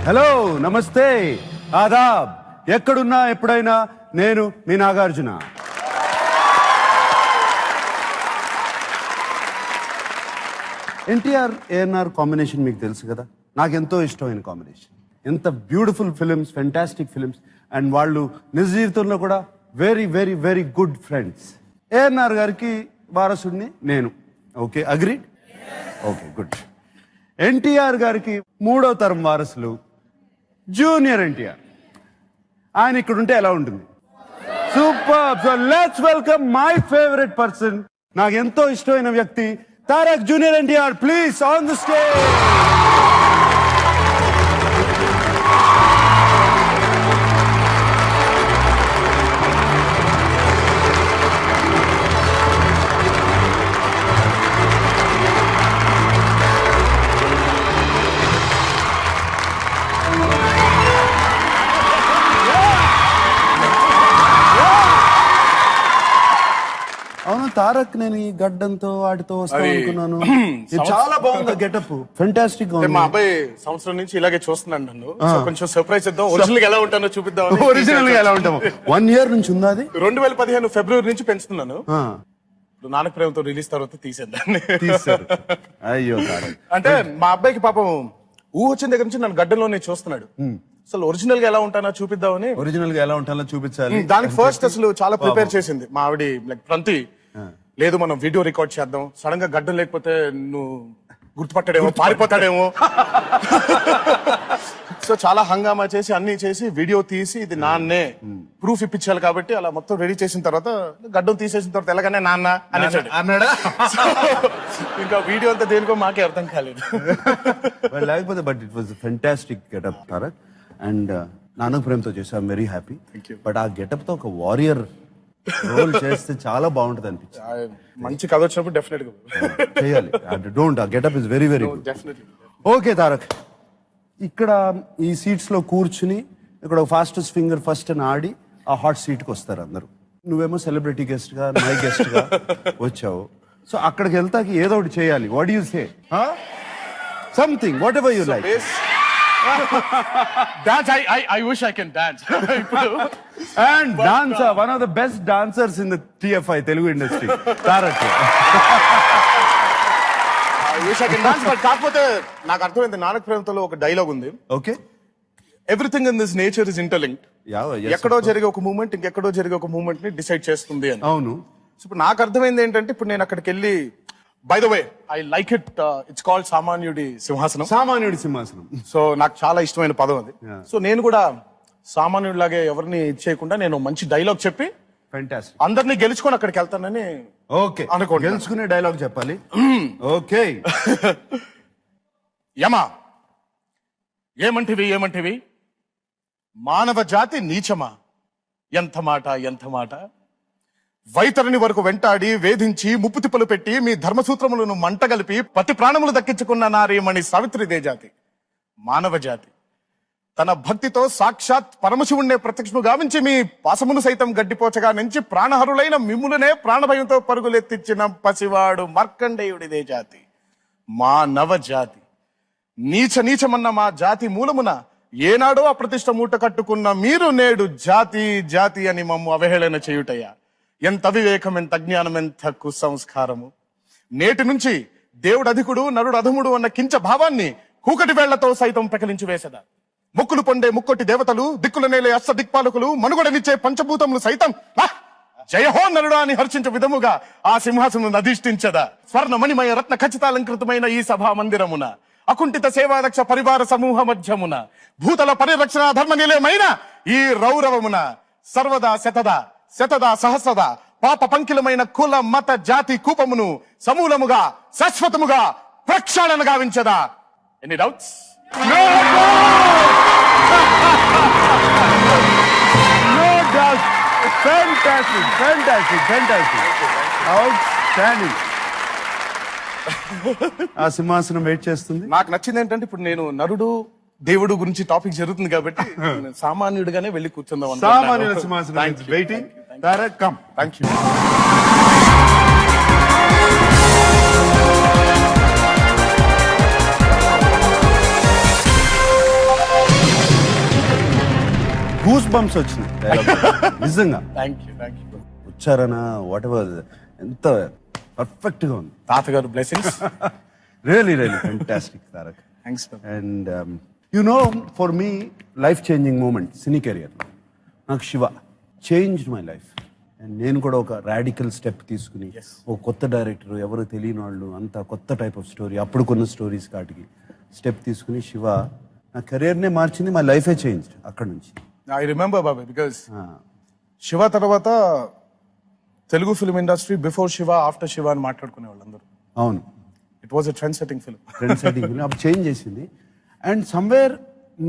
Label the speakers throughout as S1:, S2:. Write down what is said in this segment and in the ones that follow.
S1: Hello, నమస్తే, ఆదాబ్. ఎక్కడున్నా ఎప్పుడైనా నేను మీ నాగార్జున. ఎన్టీఆర్ ఏఎన్ఆర్ కాంబినేషన్ మీకు తెలుసు కదా, నాకెంతో ఇష్టమైన కాంబినేషన్. ఎంత beautiful films, fantastic films. And వాళ్ళు నిజ జీవితంలో కూడా very very very good friends. ANR గారికి వారసుడిని నేను. Okay, agreed? Okay, good. NTR గారికి 3వ తరం వారసులు జూనియర్ ఎన్టీఆర్. ఆయన ఇక్కడ ఉంటే ఎలా ఉంటుంది? Super. So let's welcome my favourite person, నాకు ఎంతో ఇష్టమైన వ్యక్తి, Tarak junior NTR. Please on the stage. అవును తారక్, నేను ఈ గడ్డంతో వాటితో వస్తాను అనుకున్నాను. చాలా బాగుంది గెటప్, ఫెంటాస్టిక్ గా ఉంది.
S2: మా అబ్బాయి సంవత్సరం నుంచి ఇలాగే చూస్తున్నాను నన్ను. కొంచెం సర్ప్రైజ్ ఇద్దాం, ఒరిజినల్ ఎలా ఉంటానో చూపిద్దాం.
S1: ఒరిజినల్ గా ఎలా ఉంటాము? 1 year నుంచి ఉందా అది?
S2: 2015 ఫిబ్రవరి నుంచి పెంచుతున్నాను. నానక ప్రేమతో రిలీజ్ తర్వాత తీసేద్దాన్ని.
S1: అయ్యో,
S2: అంటే మా అబ్బాయికి పాపం వచ్చిన దగ్గర నుంచి నన్ను గడ్డంలోనే చూస్తున్నాడు. అసలు ఒరిజినల్ గా ఎలా ఉంటానో చూపిద్దామని.
S1: ఒరిజినల్ గా ఎలా ఉంటానో చూపించాలి.
S2: దానికి ఫస్ట్ అసలు చాలా ప్రిపేర్ చేసింది మా ఆవిడ. లైక్ ప్రంతి, లేదు మనం వీడియో రికార్డ్ చేద్దాం, సడన్ గా గడ్డం లేకపోతే నువ్వు గుర్తుపట్టాడేమో, పారిపోతాడేమో. సో చాలా హంగామా చేసి అన్ని చేసి వీడియో తీసి ఇది నాన్నే ప్రూఫ్ ఇప్పించాలి కాబట్టి అలా మొత్తం రెడీ చేసిన తర్వాత గడ్డం తీసేసిన తర్వాత ఎలాగనే నాన్న
S1: అన్నాడా.
S2: ఇంకా వీడియో అంతా దేనికో మాకే అర్థం కాలేదు.
S1: లేకపోతే but it was fantastic getup Tarak. And Nannaku Prematho చేసి ఐఎమ్ వెరీ హ్యాపీ. బట్ ఆ గెటప్ తో ఒక వారియర్ రోల్ చేస్తే చాలా బాగుంటది అనిపించింది.
S2: మంచి కథ వచ్చినప్పుడు డెఫినెట్ గా
S1: చేయాలి. డోంట్, ఆ getup is very very good. Okay Tarak, ఇక్కడ ఈ సీట్స్ లో కూర్చుని ఇక్కడ ఫాస్టెస్ట్ ఫింగర్ ఫస్ట్ అని ఆడి ఆ హాట్ సీట్ కి వస్తారు అందరూ. నువ్వేమో సెలబ్రిటీ గెస్ట్ గా, మై గెస్ట్ గా వచ్చావు. సో అక్కడికి వెళ్తాకి ఏదో ఒకటి చేయాలి. What you say? Something, what ever you like.
S2: Dance, I wish I can dance.
S1: And dancer, one of the best dancers in the TFI Telugu industry, Tarak.
S2: I wish I can dance, but కాకపోతే నాకు అర్థమైంది నానక ప్రేమతో ఒక dialogue ఉంది.
S1: Okay,
S2: everything in this nature is interlinked. ఎక్కడో జరిగే ఒక moment ఇంకెక్కడో జరిగే ఒక మూమెంట్ ని డిసైడ్ చేస్తుంది అని.
S1: అవును.
S2: ఇప్పుడు నాకు అర్థమైంది ఏంటంటే, ఇప్పుడు నేను అక్కడికి వెళ్ళి, by the way I like it, it's called సామాన్యుడి సింహాసనం.
S1: సామాన్యుడి సింహాసనం.
S2: సో నాకు చాలా ఇష్టమైన పదం అది. సో నేను కూడా సామాన్యుడిలాగే ఎవరిని ఇచ్చేయకుండా నేను మంచి డైలాగ్ చెప్పి అందరినీ గెలుచుకొని అక్కడికి వెళ్తానని.
S1: ఓకే, అనుకోండి. గెలుచుకునే డైలాగ్ చెప్పాలి. ఓకే.
S2: యమా, ఏమంటివి మానవ జాతి నీచమా, ఎంత మాట ఎంత మాట. వైతరిని వరకు వెంటాడి వేధించి ముప్పు తిప్పలు పెట్టి మీ ధర్మసూత్రములను మంటగలిపి పతి ప్రాణములు దక్కించుకున్న నారీమణి సావిత్రిదే జాతి. మానవ జాతి తన భక్తితో సాక్షాత్ పరమశివుణ్ణే ప్రత్యక్షము గావించి మీ పాసమును సైతం గడ్డిపోచగా నుంచి ప్రాణహరులైన మిమ్ములనే ప్రాణభయంతో పరుగులెత్తించిన పసివాడు మార్కండేయుడిదే జాతి. మానవ జాతి నీచమన్న మా జాతి మూలమున ఏనాడో అప్రతిష్ట మూట కట్టుకున్న మీరు నేడు జాతి జాతి అని మమ్ము అవహేళన చేయుటయ్యా. ఎంత వివేకం, ఎంత అజ్ఞానం, ఎంత కుసంస్కారము. నేటి నుంచి దేవుడు అధికుడు నరుడు అధముడు అన్న కించ భావాన్ని కూకటి వేళ్లతో సైతం పెకలించి వేసదా. మొక్కులు పొండే ముక్కొట్టి దేవతలు, దిక్కుల నేలే అష్ట దిక్పాలకులు, మనుగడనిచ్చే పంచభూతములు సైతం జయహో నరుడా అని హర్షించే విధముగా ఆ సింహాసనం అధిష్ఠించదా. స్వర్ణ మణిమయ రత్న ఖచ్చితాలంకృతమైన ఈ సభా మందిరమున అకుంఠిత సేవాదక్ష పరివార సమూహ మధ్యమున భూతల పరిరక్షణ ధర్మ నిలయమైన ఈ రౌరవమున సర్వదా శతదా సహస్రదా పాప పంకిలమైన కుల మత జాతి కూపమును సమూలముగా శాశ్వతముగా ప్రక్షాళన గావించదా. Any doubts?
S1: No doubt. Fantastic. Outstanding. ఆ సింహాసనం వెయిట్ చేస్తుంది.
S2: నాకు నచ్చింది ఏంటంటే, ఇప్పుడు నేను నరుడు దేవుడు గురించి టాపిక్ జరుగుతుంది కాబట్టి సామాన్యుడిగానే వెళ్ళి కూర్చుందాం.
S1: సామాన్యుల సింహాసనం waiting. Come.
S2: Thank you.
S1: Bumps వచ్చినాయి dialogue. నిజంగా
S2: థ్యాంక్ యూ
S1: ఉచ్చారణ వాట్ ఎవర్ ఎంత పర్ఫెక్ట్ గా ఉంది.
S2: తాతగారు blessings.
S1: Really fantastic Tarak.
S2: Thanks.
S1: And you know for me life changing moment cine career నాకు Shiva change my life. And నేను కూడా ఒక రాడికల్ స్టెప్ తీసుకుని ఒక కొత్త డైరెక్టర్ ఎవరు తెలియని వాళ్ళు అంత కొత్త టైప్ ఆఫ్ స్టోరీ అప్పుడు కొన్న స్టోరీస్ కాటికి స్టెప్ తీసుకుని శివ నా కెరియర్నే మార్చింది. మై లైఫే చేంజ్ అక్కడ నుంచి.
S2: ఐ రిమెంబర్ బాబాయ్ బికాస్ శివ తర్వాత Telugu film industry before Shiva after Shiva అని మాట్లాడుకునే వాళ్ళందరూ.
S1: అవును,
S2: it was a trend setting film.
S1: Trend setting film అప్పుడు చేంజ్ చేసింది. అండ్ సమ్వేర్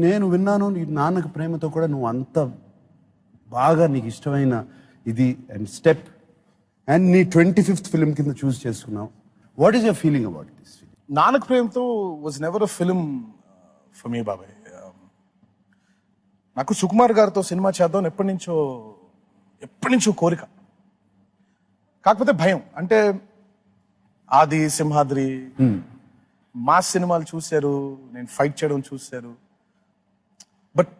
S1: నేను విన్నాను నీ నాన్నకు ప్రేమతో కూడా నువ్వు అంత బాగా నీకు ఇష్టమైన ఇది అండ్ స్టెప్ అండ్ నీ 25th ఫిల్మ్ కింద చూస్ చేసుకున్నావు. What is your feeling about this?
S2: Nannaku Prematho was never a film for me బాబాయ్. నాకు సుకుమార్ గారితో సినిమా చేద్దాం ఎప్పటి నుంచో కోరిక. కాకపోతే భయం. అంటే ఆది, సింహాద్రి, మాస్ సినిమాలు చూశారు, నేను ఫైట్ చేయడం చూశారు. బట్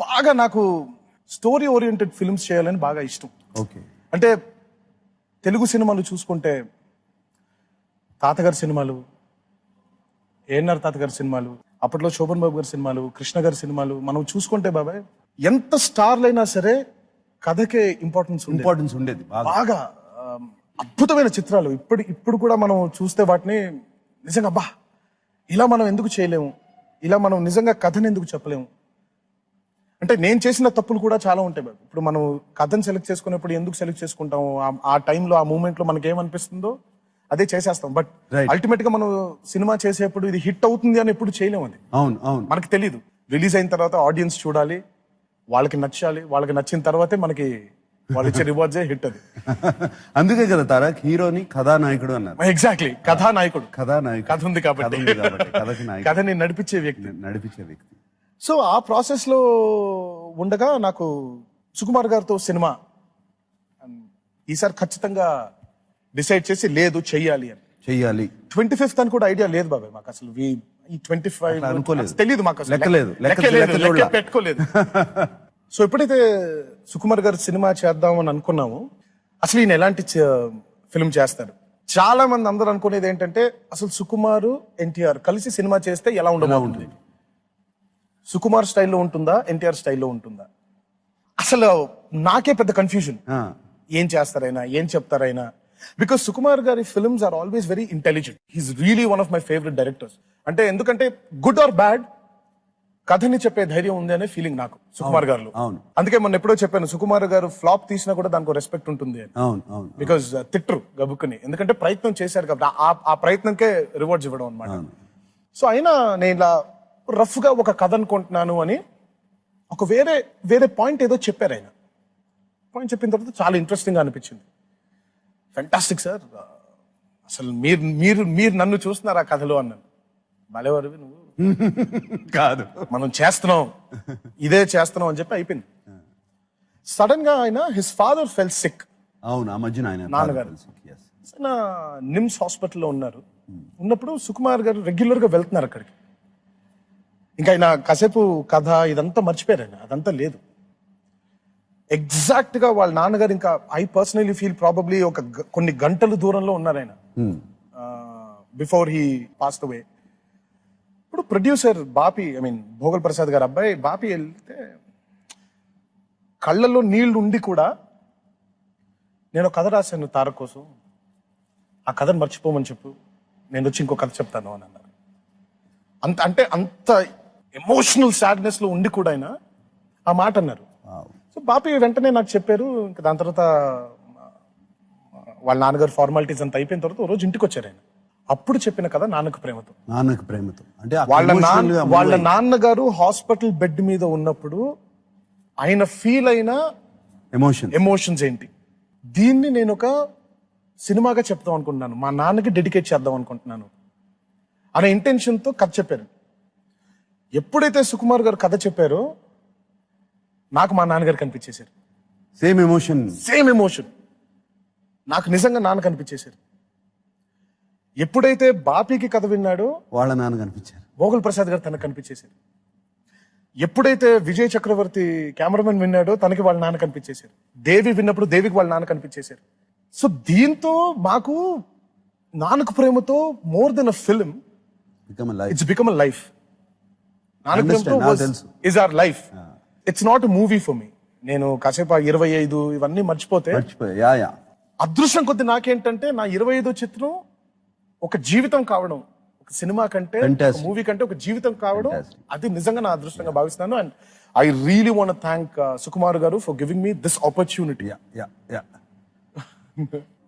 S2: బాగా నాకు స్టోరీ ఓరియంటెడ్ ఫిల్మ్స్ చేయాలని బాగా ఇష్టం.
S1: ఓకే.
S2: అంటే తెలుగు సినిమాలు చూసుకుంటే తాతగారి సినిమాలు, ఏఎన్ఆర్ తాతగారి సినిమాలు, అప్పట్లో శోభన్ బాబు గారి సినిమాలు, కృష్ణ గారి సినిమాలు మనం చూసుకుంటే బాబాయ్ ఎంత స్టార్లు అయినా సరే కథకే ఇంపార్టెన్స్
S1: ఉండేది
S2: బాగా. అద్భుతమైన చిత్రాలు ఇప్పుడు కూడా మనం చూస్తే వాటిని నిజంగా అబ్బా ఇలా మనం ఎందుకు చేయలేము, ఇలా మనం నిజంగా కథను ఎందుకు చెప్పలేము. అంటే నేను చేసిన తప్పులు కూడా చాలా ఉంటాయి బాబు. ఇప్పుడు మనం కథను సెలెక్ట్ చేసుకునేప్పుడు ఎందుకు సెలెక్ట్ చేసుకుంటాము, ఆ టైంలో ఆ మూమెంట్ లో మనకి ఏమనిపిస్తుందో అదే చేసేస్తాం. బట్ అల్టిమేట్ గా మనం సినిమా చేసేప్పుడు ఇది హిట్ అవుతుంది అని ఎప్పుడు చేయలేము. అది మనకి తెలియదు. రిలీజ్ అయిన తర్వాత ఆడియన్స్ చూడాలి, వాళ్ళకి నచ్చాలి, వాళ్ళకి నచ్చిన తర్వాతే మనకి వాళ్ళు ఇచ్చే రివార్డ్స్ హిట్. అది
S1: అందుకే కదా తారక్ హీరోని కథానాయకుడు అన్నారు.
S2: ఎగ్జాక్ట్లీ, కథానాయకుడు.
S1: కథ
S2: ఉంది కాబట్టి కథని నడిపించే వ్యక్తి. సో ఆ ప్రాసెస్ లో ఉండగా నాకు సుకుమార్ గారితో సినిమా ఈసారి ఖచ్చితంగా డిసైడ్ చేసి లేదు చెయ్యాలి 25th అని కూడా ఐడియా లేదు బాబాయ్ మాకు అసలు. ఈ 25
S1: అనుకోలేదు,
S2: తెలియదు మాకు అసలు,
S1: లెక్క
S2: పెట్టుకోలేదు. సో ఎప్పుడైతే సుకుమార్ గారు సినిమా చేద్దాం అని అనుకున్నాము, అసలు ఈయన ఎలాంటి ఫిల్మ్ చేస్తారు. చాలా మంది అందరూ అనుకునేది ఏంటంటే అసలు సుకుమారు ఎన్టీఆర్ కలిసి సినిమా చేస్తే ఎలా ఉండబోతుంది, సుకుమార్ స్టైల్లో ఉంటుందా, ఎన్టీఆర్ స్టైల్లో ఉంటుందా. అసలు నాకే పెద్ద కన్ఫ్యూజన్, ఏం చేస్తారైనా, ఏం చెప్తారైనా. బికాస్ సుకుమార్ గారి films are always very intelligent. He's really one of my favourite directors. అంటే ఎందుకంటే గుడ్ ఆర్ బ్యాడ్ కథని చెప్పే ధైర్యం ఉంది అనే ఫీలింగ్ నాకు సుకుమార్ గారు. అందుకే మొన్న ఎప్పుడో చెప్పాను, సుకుమార్ గారు ఫ్లాప్ తీసినా కూడా దానికి రెస్పెక్ట్ ఉంటుంది అని. బికాస్ తిట్రు గబుక్కుని, ఎందుకంటే ప్రయత్నం చేశారు కాబట్టి ఆ ప్రయత్నంకే రివార్డ్స్ ఇవ్వడం అనమాట. సో అయినా నేను ఇలా రఫ్ గా ఒక కథ అనుకుంటున్నాను అని ఒక వేరే పాయింట్ ఏదో చెప్పారు ఆయన. పాయింట్ చెప్పిన తర్వాత చాలా ఇంట్రెస్టింగ్ గా అనిపించింది. ఫెంటాస్టిక్ సార్, అసలు మీరు నన్ను చూస్తున్నారు ఆ కథలో అన్నాను. భలేవారు నువ్వు
S1: కాదు,
S2: మనం ఇదే చేస్తున్నాం అని చెప్పి అయిపోయింది. సడన్ గా ఆయన హిస్ ఫాదర్ ఫెల్ సిక్.
S1: అవును, ఆ మధ్యన ఆయన
S2: నాన్నగారు నిమ్స్ హాస్పిటల్లో ఉన్నారు. ఉన్నప్పుడు సుకుమార్ గారు రెగ్యులర్ గా వెళ్తున్నారు అక్కడికి. ఇంకా ఆయన కాసేపు కథ ఇదంతా మర్చిపోయారు. ఆయన అదంతా లేదు. ఎగ్జాక్ట్ గా వాళ్ళ నాన్నగారు ఇంకా ఐ పర్సనలీ ఫీల్ ప్రాబబ్లీ కొన్ని గంటలు దూరంలో ఉన్నారు ఆయన బిఫోర్ హీ పాస్డ్ అవే. ఇప్పుడు ప్రొడ్యూసర్ బాపి, భోగల్ ప్రసాద్ గారు అబ్బాయి బాపి వెళ్తే కళ్ళల్లో నీళ్లు ఉండి కూడా నేను కథ రాశాను తారక్ కోసం, ఆ కథను మర్చిపోమని చెప్పు, నేను వచ్చి ఇంకో కథ చెప్తాను అని అన్నారు. అంత ఎమోషనల్ సాడ్నెస్ లో ఉండి కూడా ఆయన ఆ మాట అన్నారు. సో బాపి వెంటనే నాకు చెప్పారు. ఇంకా దాని తర్వాత వాళ్ళ నాన్నగారు ఫార్మాలిటీస్ అంతా అయిపోయిన తర్వాత ఓ రోజు ఇంటికి వచ్చారు ఆయన. అప్పుడు చెప్పిన కదా నాన్నకు ప్రేమతో
S1: అంటే
S2: వాళ్ళ నాన్నగారు హాస్పిటల్ బెడ్ మీద ఉన్నప్పుడు ఆయన ఫీల్ అయిన ఎమోషన్స్ ఏంటి, దీన్ని నేను ఒక సినిమాగా చెప్తాం అనుకుంటున్నాను, మా నాన్నకి డెడికేట్ చేద్దాం అనుకుంటున్నాను అనే ఇంటెన్షన్ తో కథ చెప్పారు. ఎప్పుడైతే సుకుమార్ గారు కథ చెప్పారో నాకు మా నాన్నగారు కనిపించేశారు.
S1: సేమ్
S2: ఎమోషన్ నాకు నిజంగా నాన్న కనిపించేశారు. ఎప్పుడైతే బాపీకి కథ విన్నాడో
S1: వాళ్ళ నాన్న కనిపించారు,
S2: భోగల్ ప్రసాద్ గారు తనకు కనిపించేశారు. ఎప్పుడైతే విజయ్ చక్రవర్తి కెమెరామెన్ విన్నాడో తనకి వాళ్ళ నాన్న కనిపించేశారు, దేవి విన్నప్పుడు దేవికి వాళ్ళ నాన్న కనిపించేశారు. సో దీంతో మాకు Nannaku Prematho more than a film,
S1: Become a life.
S2: It's become a life. నాన్నకు
S1: Understand,
S2: ప్రేమతో
S1: నాకు తెలుసు.
S2: Is our life. It's not a movie for me. నేను కాసేపు ఆ 25 ఇవన్నీ మర్చిపోతే
S1: మర్చిపోయా. యా
S2: అదృష్టం కొద్ది నాకేంటంటే నా 25వ చిత్రం ఒక జీవితం కావడం, ఒక సినిమా కంటే,
S1: Fantastic.
S2: మూవీ కంటే ఒక జీవితం కావడం,
S1: Fantastic.
S2: అది నిజంగా నా అదృష్టంగా భావిస్తున్నాను. And I really want thank Sukumar గారు for giving me this opportunity.
S1: Ya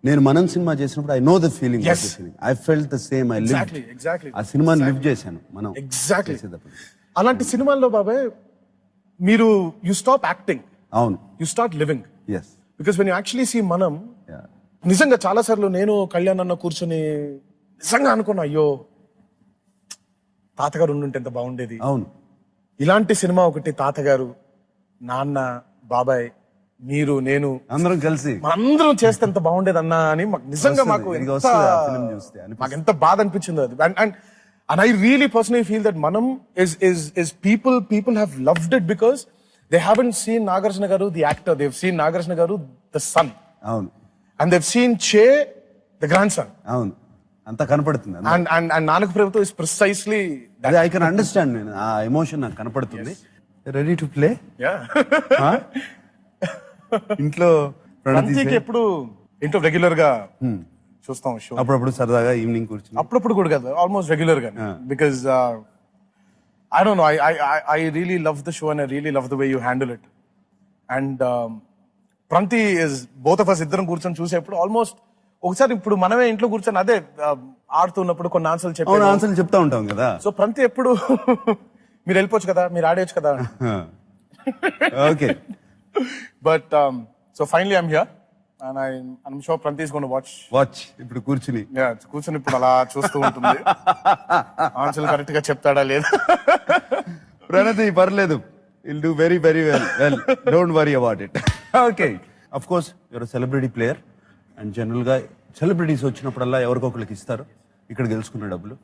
S1: నేను మనం సినిమా చేసినప్పుడు I know the feeling.
S2: Yes.
S1: I felt the same. I
S2: exactly
S1: ఆ సినిమాని లివ్ చేశాను మనం
S2: ఎగ్జాక్ట్లీ.
S1: చేసేటప్పుడు.
S2: అలాంటి సినిమాల్లో బాబాయ్ మీరు యు స్టాప్ యాక్టింగ్,
S1: అవును.
S2: You start living.
S1: Yes.
S2: Because when you actually see మనం, నిజంగా చాలా సార్లు నేను కళ్యాణ్ అన్న కూర్చొని నిజంగా అనుకున్నా, అయ్యో తాతగారు ఉండుంటే ఎంత బాగుండేది.
S1: అవును.
S2: ఇలాంటి సినిమా ఒకటి, తాతగారు, నాన్న, బాబాయ్, మీరు, నేను
S1: అందరం కలిసి
S2: అందరం చేస్తే ఎంత బాగుండేది అన్నా అని మాకు నిజంగా
S1: వస్తుంది.
S2: మాకు
S1: ఇది
S2: ఎంత-
S1: వస్తుంది ఆ film చూస్తే అనిపిస్తుంది.
S2: మాకు ఎంత బాధ అనిపించిందో అది. And I really personally feel that మనం is people have loved it because they haven't seen Nagarjuna గారు the actor, they've seen Nagarjuna గారు the son,
S1: అవును.
S2: and they've seen Che the grandson.
S1: అవును. అంతా కనపడుతుంది.
S2: And Nannaku Prematho is precisely that.
S1: అదే I can understand. నేను ఆ ఎమోషన్ నాకు కనపడుతుంది. Ready to play.
S2: Yeah.
S1: ఇంట్లో ప్రణతి
S2: ప్రణతికి ఎప్పుడు ఇంట్లో రెగ్యులర్ గా చూస్తాం షో.
S1: అప్పుడప్పుడు సరదాగా ఈవినింగ్ కూర్చుని
S2: అప్పుడప్పుడు కూడా కాదు, ఆల్మోస్ట్ రెగ్యులర్ గా. Because I don't know, I really love the show and I really love the way you handle it. And Pranathi is both of us ఇద్దరం కూర్చొని చూసేప్పుడు ఆల్మోస్ట్ ఒకసారి ఇప్పుడు మనమే ఇంట్లో కూర్చొని అదే ఆడుతున్నప్పుడు కొన్ని ఆన్సర్లు
S1: అవును
S2: చెప్పాను.
S1: ఆన్సర్లు చెప్తా ఉంటాం కదా.
S2: సో ప్రంతి ఎప్పుడు మీరు వెళ్ళిపోవచ్చు కదా, మీరు ఆడేయచ్చు కదా.
S1: Okay.
S2: But so finally I'm here and I'm sure Pranathi is gonna
S1: watch ఇప్పుడు కూర్చుని
S2: కూర్చొని ఇప్పుడు అలా చూస్తూ ఉంటుంది, ఆన్సర్లు కరెక్ట్ గా చెప్తాడా లేదా.
S1: ప్రణతి పర్లేదు, will do very very well don't worry about it. Okay. Of course your celebrity player and general గా సెలబ్రిటీస్ వచ్చినప్పుడల్లా ఎవరికొకరికి ఇస్తారు ఇక్కడ గెలుచుకున్న డబ్బులు.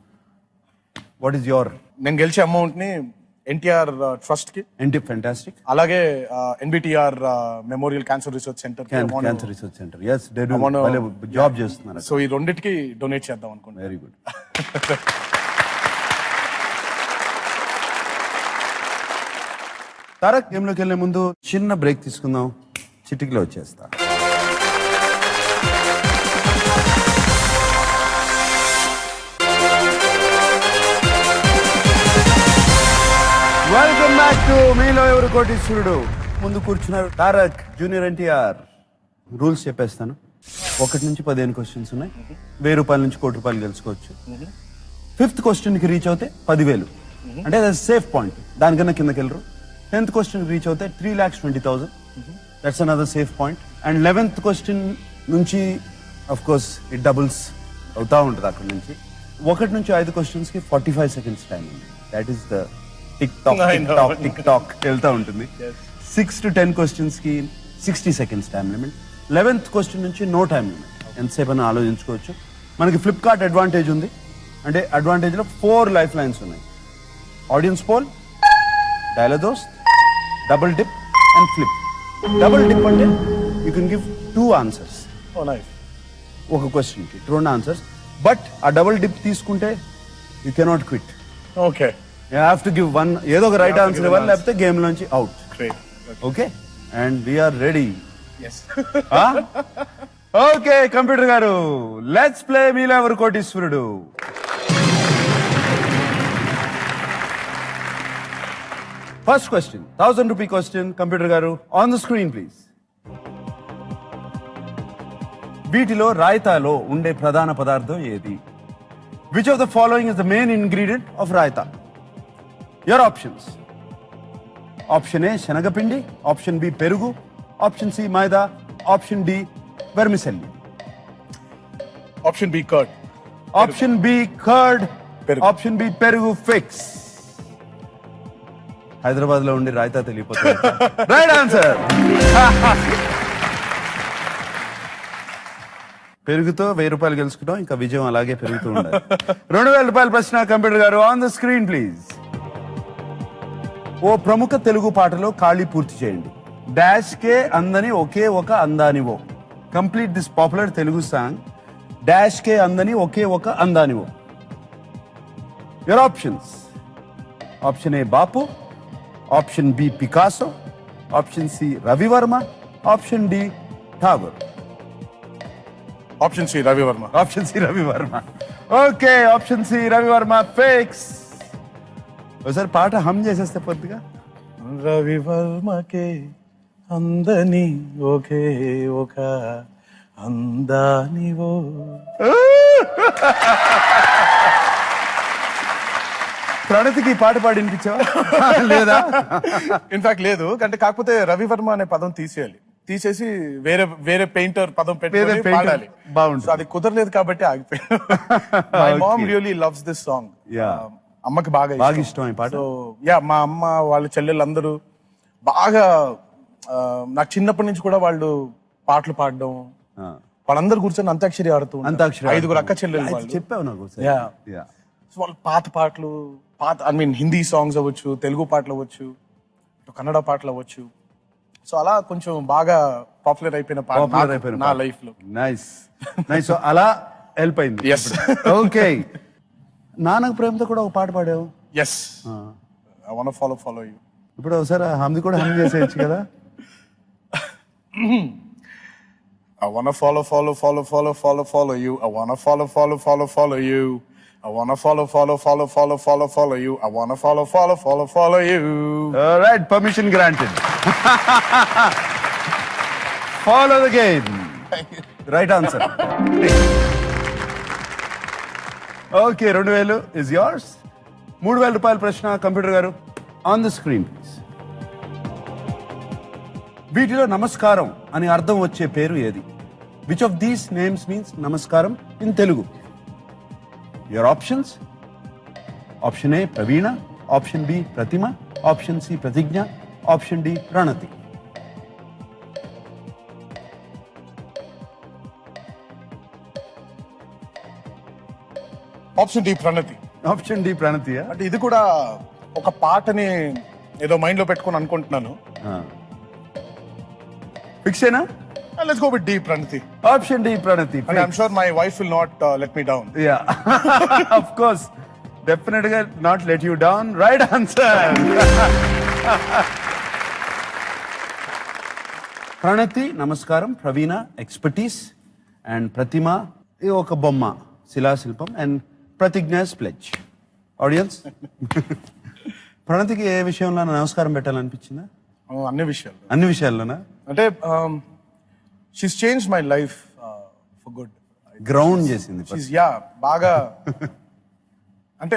S1: What is your?
S2: నేను గెలిచే అమౌంట్ ని ఎన్టీఆర్ ట్రస్ట్ కి,
S1: ఫెంటాస్టిక్.
S2: అలాగే NBTR memorial cancer research centre,
S1: cancer research centre. Yes they do job చేస్తున్నారు.
S2: సో ఈ రెండిటికి డొనేట్ చేద్దాం అనుకుంటున్నాను.
S1: Very good. తారక్ గేమ్ లోకి వెళ్లే ముందు చిన్న బ్రేక్ తీసుకుందాం. చిటికలో వచ్చేస్తా. వెల్కమ్ బ్యాక్ టు మీలో ఎవరు కోటీశ్వరుడు. ముందు కూర్చున్నారు తారక్, జూనియర్ ఎన్టీఆర్. రూల్స్ చెప్పేస్తాను. 1 నుంచి 15 క్వశ్చన్స్ ఉన్నాయి. 1000 రూపాయల నుంచి 1 కోటి రూపాయలు గెలుచుకోవచ్చు. 5th క్వశ్చన్ కి రీచ్ అవుతే 10,000, అంటే అది సేఫ్ పాయింట్, దానికన్నా కిందకి వెళ్ళరు. 10th క్వశ్చన్ రీచ్ అవుతే 3,20,000, that's another safe point. And 11th question నుంచి అఫ్ కోర్స్ ఇట్ డబుల్స్ అవుతా ఉంటుంది. అక్కడ నుంచి 1 నుంచి 5 క్వశ్చన్స్ కి 45 సెకండ్స్ టైం ఉంది. That is the tick talk వెళ్తా ఉంటుంది. 6 to 10 క్వశ్చన్స్ కి 60 seconds time limit. 11th question నుంచి నో టైం లిమిట్, ఎంతసేపు అని ఆలోచించుకోవచ్చు. మనకి ఫ్లిప్కార్ట్ అడ్వాంటేజ్ ఉంది, అంటే అడ్వాంటేజ్ లో 4 లైఫ్ లైన్స్ ఉన్నాయి. ఆడియన్స్ పోల్, డైల్ దోస్త్, double dip and flip. Double dip అంటే యూ కెన్ గివ్ 2 ఆన్సర్స్ ఒక క్వశ్చన్ కి, 2 ఆన్సర్స్. బట్ ఆ డబుల్ డిప్ తీసుకుంటే you cannot quit.
S2: Okay,
S1: you have to give 1, ఏదో ఒక రైట్ ఆన్సర్ ఇవ్వాలి, లేకపోతే గేమ్ లోంచి out. Okay, and we are ready. Okay computer గారు, లెట్స్ ప్లే మీలో ఎవరు కోటీశ్వరుడు. First question, 1000 rupee question. Computer గారు ఆన్ ద స్క్రీన్ ప్లీజ్. వీటిలో రాయితాలో ఉండే ప్రధాన పదార్థం ఏది? Which of the following is the main ingredient of raita? Your options. Option A శనగపిండి, ఆప్షన్ బి పెరుగు, ఆప్షన్ సి మైదా, option D vermicelli.
S2: Option B curd.
S1: Option B curd,
S2: పెరుగు.
S1: ఆప్షన్ బి పెరుగు. ఫిక్స్. హైదరాబాద్ లో ఉండి రాయితా తెలియపోతుంది. Right answer. పెరుగుతో 1000 రూపాయలు గెలుచుకున్నాం, ఇంకా విజయం అలాగే పెరుగుతూ ఉండాలి. 2000 రూపాయల ప్రశ్న. కంప్యూటర్ గారు ఆన్ ద స్క్రీన్ ప్లీజ్. ఓ ప్రముఖ తెలుగు పాటలో ఖాళీ పూర్తి చేయండి. డాష్ కే అందని ఒకే ఒక అందానివో. Complete this popular Telugu song. Dash కే అందని ఒకే ఒక అందానివో. Your options. Option A Bapu, option B Picasso, option C Ravi Varma, option D Tagore.
S2: Option C Ravi Varma.
S1: Option C Ravi Varma. Okay, option C Ravi Varma fix. ఒకసారి పాట హమ్ చేసేస్తే పొద్దుగా.
S2: రవివర్మకే అందని ఒకే ఒక అందానివో.
S1: ప్రణతికి ఈ పాట పాడి వినిపించావా? లేదా?
S2: ఇన్ఫాక్ట్ లేదు, అంటే కాకపోతే రవివర్మ అనే పదం తీసేసి వేరే వేరే పెయింటర్ పదం
S1: వేరే
S2: పెట్టి
S1: painter.
S2: పాడాలి.
S1: బాగుంటుంది.
S2: So అది కుదరలేదు కాబట్టి ఆగిపోయాను. My mom really loves this song.
S1: Yeah.
S2: అమ్మకి బాగా
S1: బాగా ఇష్టం ఈ పాట.
S2: సో యా, మా అమ్మ వాళ్ళ చెల్లెళ్ళందరూ బాగా నాకు చిన్నప్పటి నుంచి కూడా వాళ్ళు పాటలు పాడడం, వాళ్ళందరూ కూర్చొని అంతాక్షరి ఆడుతూ ఉంటారు.
S1: అంతాక్షరి
S2: 5 అక్క చెల్లెలు వాళ్ళు.
S1: చెప్పావు నాకు ఒకసారి.
S2: Yeah.
S1: Yeah.
S2: సో వాళ్ళు పాత పాటలు, హిందీ సాంగ్స్ అవ్వచ్చు, తెలుగు పాటలు అవ్వచ్చు, కన్నడ పాటలు అవ్వచ్చు. సో అలా కొంచెం బాగా పాపులర్ అయిపోయిన పాట నా లైఫ్ లో.
S1: Nice nice. సో అలా హెల్ప్ అయింది.
S2: Yes.
S1: ఓకే. నాన్నకు ప్రేమతో కూడా ఒక పాట పాడావు.
S2: Yes, I want follow you.
S1: ఇప్పుడు ఒకసారి హమ్ది కూడా హమ్ చేసేయచ్చు కదా.
S2: I wanna follow you. I wanna follow you. I wanna follow you. I wanna follow you. I wanna follow you.
S1: All right, permission granted. Follow the game. Right answer. Okay, 2000 is yours. 3000 రూపాయల ప్రశ్న computer గారు on the screen please. వీటిలో నమస్కారం అని అర్థం వచ్చే పేరు ఏది? Which of these names means namaskaram in Telugu? Your options. Option A Praveena, option B Pratima, option C Pratigna, option D Pranathi.
S2: Option D Pranathi.
S1: Option D Pranathi.
S2: అంటే ఇది కూడా ఒక పాటని ఏదో మైండ్ లో పెట్టుకొని అనుకుంటున్నాను.
S1: ఫిక్స్ అయినా?
S2: Let's go with D, Pranati.
S1: Option D Pranati.
S2: And I'm sure my wife will not let me down.
S1: Yeah. Of course. Definitely not let you down. Right answer. ప్రణతి నమస్కారం, ప్రవీణ ఎక్స్పర్టీస్, అండ్ ప్రతిమ ఇది ఒక బొమ్మ శిలాశిల్పం, and ప్రతిజ్ఞ pledge. Audience, ప్రణతికి ఏ విషయంలో నమస్కారం పెట్టాలనిపించిందా?
S2: అన్ని విషయాలు.
S1: అన్ని విషయాల్లోనా?
S2: అంటే she's change my life for good.
S1: Ground చేసింది.
S2: బాగా అంటే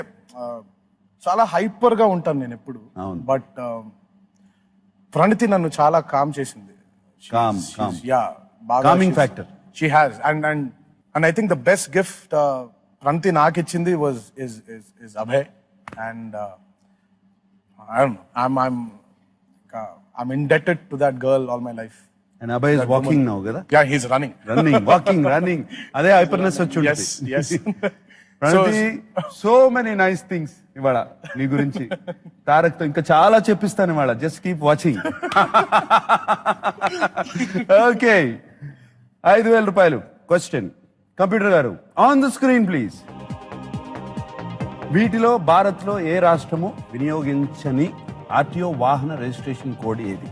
S2: చాలా హైపర్ గా ఉంటాను నేను ఎప్పుడు.
S1: అవును.
S2: బట్ ప్రణతి నన్ను చాలా కామ్ చేసింది.
S1: Calm.
S2: Coming
S1: factor.
S2: She has, and I think the best gift Pranati నాకు ఇచ్చింది is Abhay, and I don't know, I'm indebted to that girl all my life.
S1: And Abhay is walking now, కదా?
S2: Yeah, he's running.
S1: Running. అదే hyperness వచ్చి ఉంటుంది.
S2: Yes.
S1: ప్రణతి, so many nice things ఇవాళ నీ గురించి. తారక్ తో ఇంకా చాలా చెప్పిస్తాను ఇవాళ. Just keep watching. ఓకే, 5000 రూపాయలు. క్వశ్చన్ కంప్యూటర్ గారు ఆన్ ద స్క్రీన్ ప్లీజ్. వీటిలో భారత్ లో ఏ రాష్ట్రము వినియోగించని ఆర్టీఓ వాహన రిజిస్ట్రేషన్ కోడ్ ఏది?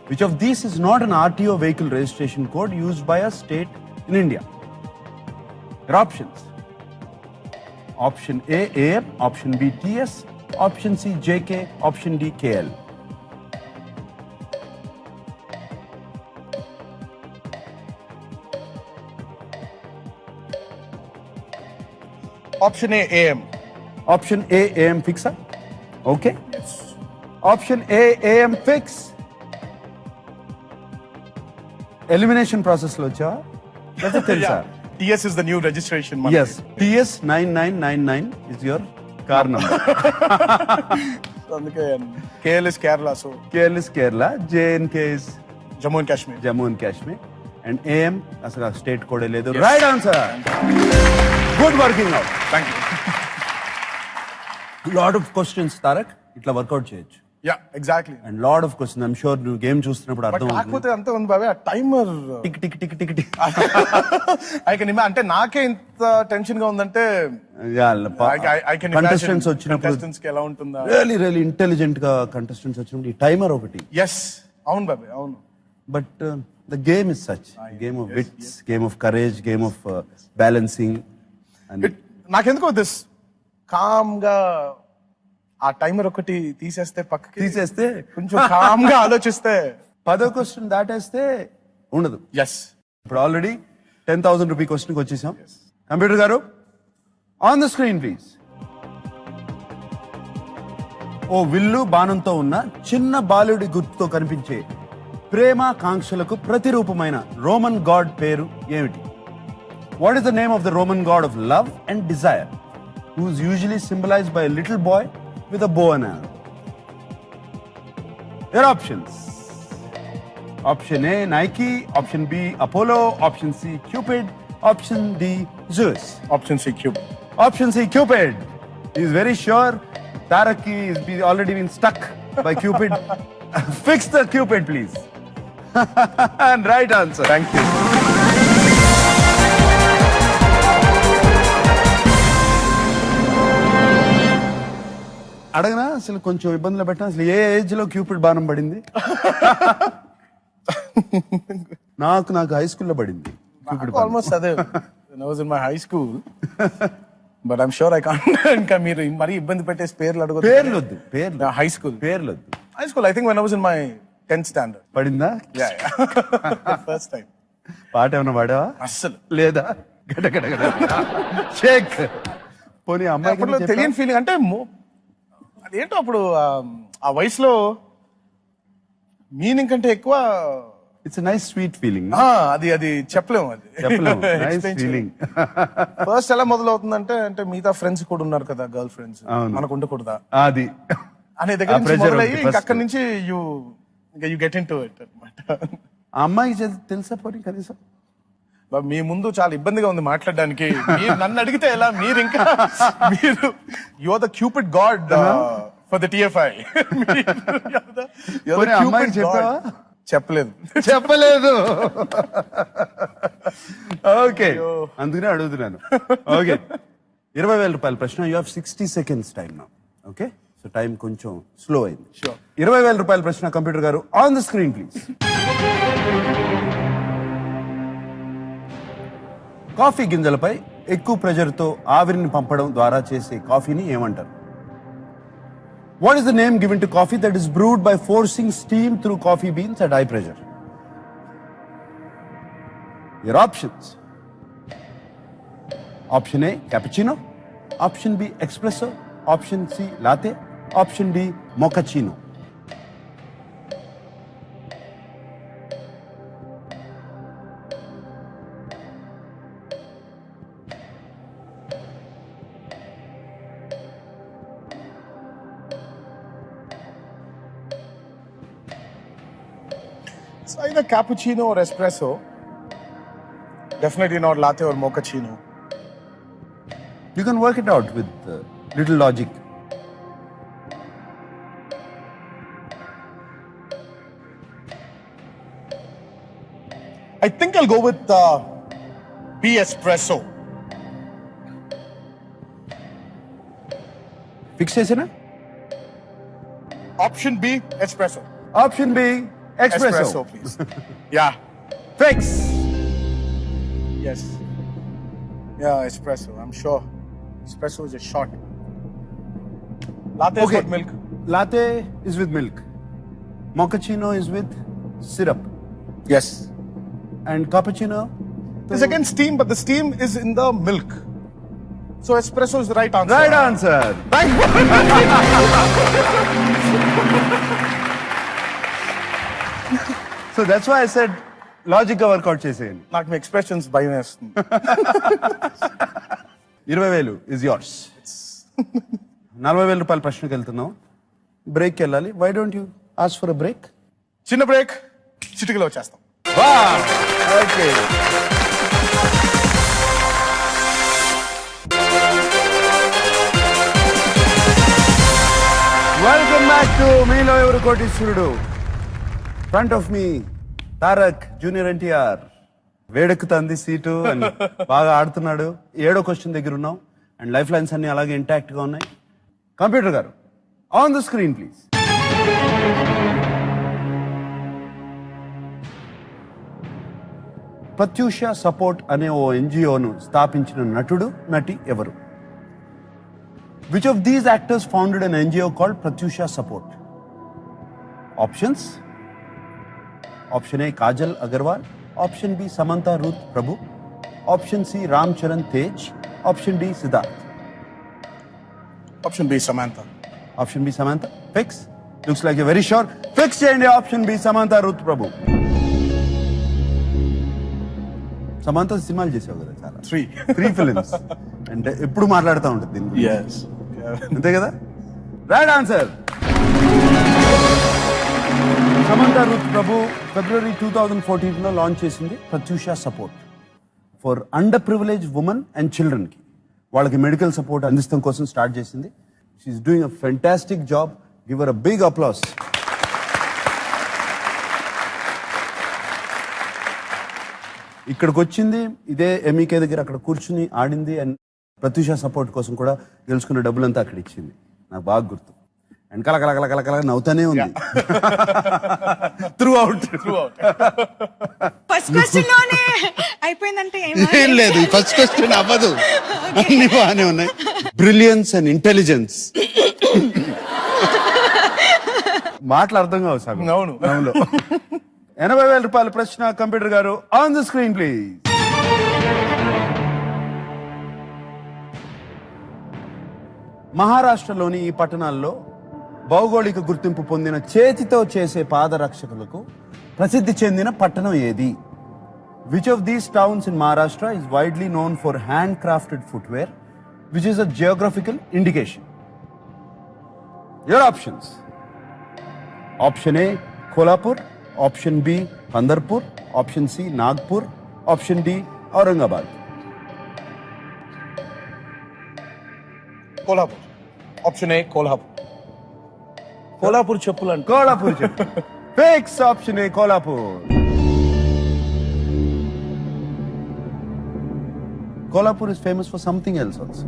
S1: Which of these is not an RTO vehicle registration code used by a state in India? Your options. Option A, AM, option B, TS, option C, JK, option D, KL.
S2: Option A, AM.
S1: Option A, AM fix up. Okay.
S2: Yes.
S1: Option A, AM fix. Elimination process lo వచ్చావా? That's a తెలుసా?
S2: TS is the new registration.
S1: Yes. TS 9999 is your car number.
S2: అందుకే KL is Kerala, so
S1: KL is Kerala, JNK is
S2: Jammu and Kashmir.
S1: Jammu and Kashmir, and AM అసలు state code లేదు. Right answer. Good working out.
S2: Thank you.
S1: Lot of questions Tarak ఇట్లా work out చేయొచ్చు.
S2: Yeah exactly.
S1: And lot of question. I'm sure నువ్వు game చూస్తున్నప్పుడు
S2: but
S1: అర్థం అవుతుంది.
S2: కాకపోతే అంతే ఉంది బాబాయ్, ఆ timer
S1: tick tick tick tick tick.
S2: అంటే నాకే ఇంత టెన్షన్ గా ఉందంటే
S1: కంటెస్టెంట్స్ వచ్చినప్పుడు
S2: కంటెస్టెంట్స్ కి ఎలా ఉంటుందా.
S1: రియలీ రియలీ ఇంటెలిజెంట్ గా కంటెస్టెంట్స్ వచ్చినప్పుడు ఈ టైమర్ ఒకటి.
S2: ఎస్ అవును బాబాయ్ అవును.
S1: But the game is such game of wits, game of courage, game of balancing.
S2: నాకెందుకో దిస్ కామ్ గా ఆ టైమర్ ఒకటి తీసేస్తే పక్కకి
S1: తీసేస్తే
S2: కొంచెం కామ్ గా ఆలోచిస్తే
S1: 10వ క్వశ్చన్ దాటేస్తే ఉండదు.
S2: ఎస్
S1: ఇప్పుడు ఆల్రెడీ 10,000 రూపీ క్వశ్చన్కి వచ్చేసాం. కంప్యూటర్ గారు ఆన్ ద స్క్రీన్ ప్లీజ్. ఓ విల్లు బాణంతో ఉన్న చిన్న బాలుడి గుర్తుతో కనిపించే ప్రేమ కాంక్షలకు ప్రతిరూపమైన రోమన్ గాడ్ పేరు ఏమిటి? What is the name of the Roman God of love and Dzire who is usually symbolised by little boy with a bow and arrow? Your options. Option A, Nike. Option B, Apollo. Option C, Cupid. Option D, Zeus.
S2: Option C Cupid.
S1: Option C, Cupid. He is very sure Taraki is already been stuck by Cupid. Fix the Cupid, please. And right answer.
S2: Thank you.
S1: అడగనా అసలు కొంచెం ఇబ్బందులు పెట్టినా అసలు ఏ age లో Cupid బాణం పడింది? నాకు హై స్కూల్లో పడింది క్యూపిడ్ బాణం.
S2: ఆల్మోస్ట్ అదే. I was in my high school. But I'm sure I can't. ఇంకా మీరు మరీ ఇబ్బంది పెట్టేసి పేర్లు అడగదు.
S1: పేర్లు వద్దు, పేర్లు.
S2: హై స్కూల్
S1: పేర్లు వద్దు.
S2: High school I think when I was in my 10th standard.
S1: పడిందా?
S2: First time.
S1: పాట ఏమైనా పాడావా?
S2: అస్సలు
S1: లేదా? గడ గడ గడ షేక్. పోనీ
S2: అప్పట్లో
S1: అమ్మాయి
S2: తెలియని ఫీలింగ్ అంటే అదేంటో అప్పుడు ఆ వయసులో మీనింగ్ కంటే ఎక్కువ
S1: ఇట్స్ నైస్ స్వీట్ ఫీలింగ్.
S2: అది చెప్పలేము. అది
S1: నైస్ ఫీలింగ్.
S2: ఫస్ట్ ఎలా మొదలవుతుందంటే అంటే మిగతా ఫ్రెండ్స్ కూడా ఉన్నారు కదా, గర్ల్ ఫ్రెండ్స్, మనకు ఉండకూడదా
S1: అది
S2: అనే దగ్గర నుంచి మొదలయ్యి ఇంకా అక్కడి నుంచి you get in to it అనమాట.
S1: ఆ అమ్మాయికి తెలుసా పోనీ కనీసం?
S2: మీ ముందు చాలా ఇబ్బందిగా ఉంది మాట్లాడడానికి. మీరు నన్ను అడిగితే ఎలా, మీరు ఇంకా మీరు you are the Cupid god for the TFI.
S1: అమ్మాయికి చెప్పావా?
S2: చెప్పలేదు.
S1: ఓకే, అందుకనే అడుగుతున్నాను. ఓకే, 20,000 రూపాయల ప్రశ్న. యూ హావ్ 60 seconds టైం నా. ఓకే, సో టైం కొంచెం స్లో అయింది. 20,000 రూపాయల ప్రశ్న. కంప్యూటర్ గారు on the screen please. Coffee గింజలపై ఎక్కువ ప్రెషర్తో ఆవిరిని పంపడం ద్వారా చేసే కాఫీని ఏమంటారు? What is the name given to coffee that is brewed by forcing steam through coffee beans at high pressure? Your options. Option A, cappuccino. Option B, espresso. Option C, latte. Option D, mochaccino.
S2: It's either cappuccino or espresso. Definitely not latte or mochaccino.
S1: You can work it out with little logic.
S2: I think I'll go with B, espresso.
S1: Fix chesina?
S2: Option B, espresso.
S1: Option B, espresso.
S2: Please. Yeah.
S1: Fix.
S2: Yes. Yeah, espresso. I'm sure. Espresso is a shot. Latte is with milk.
S1: Latte is with milk. Mochaccino is with syrup.
S2: Yes.
S1: And cappuccino?
S2: There's again steam, but the steam is in the milk. So espresso is the right answer.
S1: Right answer. So that's why I said logic గా work out చేసేయండి.
S2: నాకు మీ expressions భయం వేస్తుంది.
S1: 20,000 is yours. 40,000 రూపాయల ప్రశ్నకి వెళ్తున్నాం. Break వెళ్ళాలి. Why don't you ask for a break?
S2: చిన్న బ్రేక్, చిటికలో వచ్చేస్తాం.
S1: Okay. Welcome back to to Meelo ఎవరు Koteeswarudu. Front of me Tarak junior NTR వేడెక్కుతుంది సీటు అని బాగా ఆడుతున్నాడు. 7వ క్వశ్చన్ దగ్గర ఉన్నాం అండ్ లైఫ్ లైన్స్ అన్ని అలాగే ఇంటాక్ట్ గా ఉన్నాయి. కంప్యూటర్ గారు on the screen please. Pratyusha support అనే ఓ ఎన్జిఓను స్థాపించిన నటుడు నటి ఎవరు? Which of these actors founded an NGO called Pratyusha Support? Options: Option A, Kajal Agarwal. Option B, Samantha Ruth Prabhu. Option C, Ram Charan Tej. Option D, Siddharth.
S2: Option B, Samantha.
S1: Option B, Samantha. Fix? Looks like you're very sure. Fix చేయండి. Option B, Samantha Ruth Prabhu. Samantha సినిమాలు చేసావు కదా చాలా. 3 films అంటే ఎప్పుడు మాట్లాడుతూ ఉంటుంది దీని గురించి.
S2: Yes.
S1: అంతే కదా? Right answer. Samantha Ruth Prabhu February 2014 లో లాంచ్ చేసింది Pratyusha support for under privilege women and children కి వాళ్ళకి మెడికల్ సపోర్ట్ అందించడం కోసం స్టార్ట్ చేసింది. She's doing a fantastic job. Give her a big applause. ఇక్కడికి వచ్చింది ఇదే ఎంఈకే దగ్గర అక్కడ కూర్చుని ఆడింది అండ్ ప్రత్యూష సపోర్ట్ కోసం కూడా గెలుచుకున్న డబ్బులంతా అక్కడ ఇచ్చింది. నాకు బాగా గుర్తు. అండ్ కలకల నవ్వుతానే ఉంది త్రూ అవుట్.
S3: ఫస్ట్ క్వశ్చన్ లోనే అయిపోయిందంటే
S1: ఏం లేదు, ఫస్ట్ క్వశ్చన్ అవ్వదు, అన్ని బాగానే ఉన్నాయి. బ్రిలియన్స్ అండ్ ఇంటెలిజెన్స్ మాటలు అర్థం కావు సార్.
S2: అవును.
S1: 80,000 రూపాయల ప్రశ్న. కంప్యూటర్ గారు ఆన్ ద స్క్రీన్ ప్లీజ్. మహారాష్ట్రలోని ఈ పట్టణాల్లో భౌగోళిక గుర్తింపు పొందిన చేతితో చేసే పాదరక్షకులకు ప్రసిద్ధి చెందిన పట్టణం ఏది? Which of these towns in Maharashtra is widely known for handcrafted footwear, which is a geographical indication? Your options. Option A, Kolhapur. Option B, Pandarpur. Option C, Nagpur. Option D, Aurangabad.
S2: Kolhapur. Option A, Kolhapur. Kolhapur చెప్పులు అంటే
S1: Kolhapur. Fix option A, Kolhapur. Kolhapur is famous for something else also.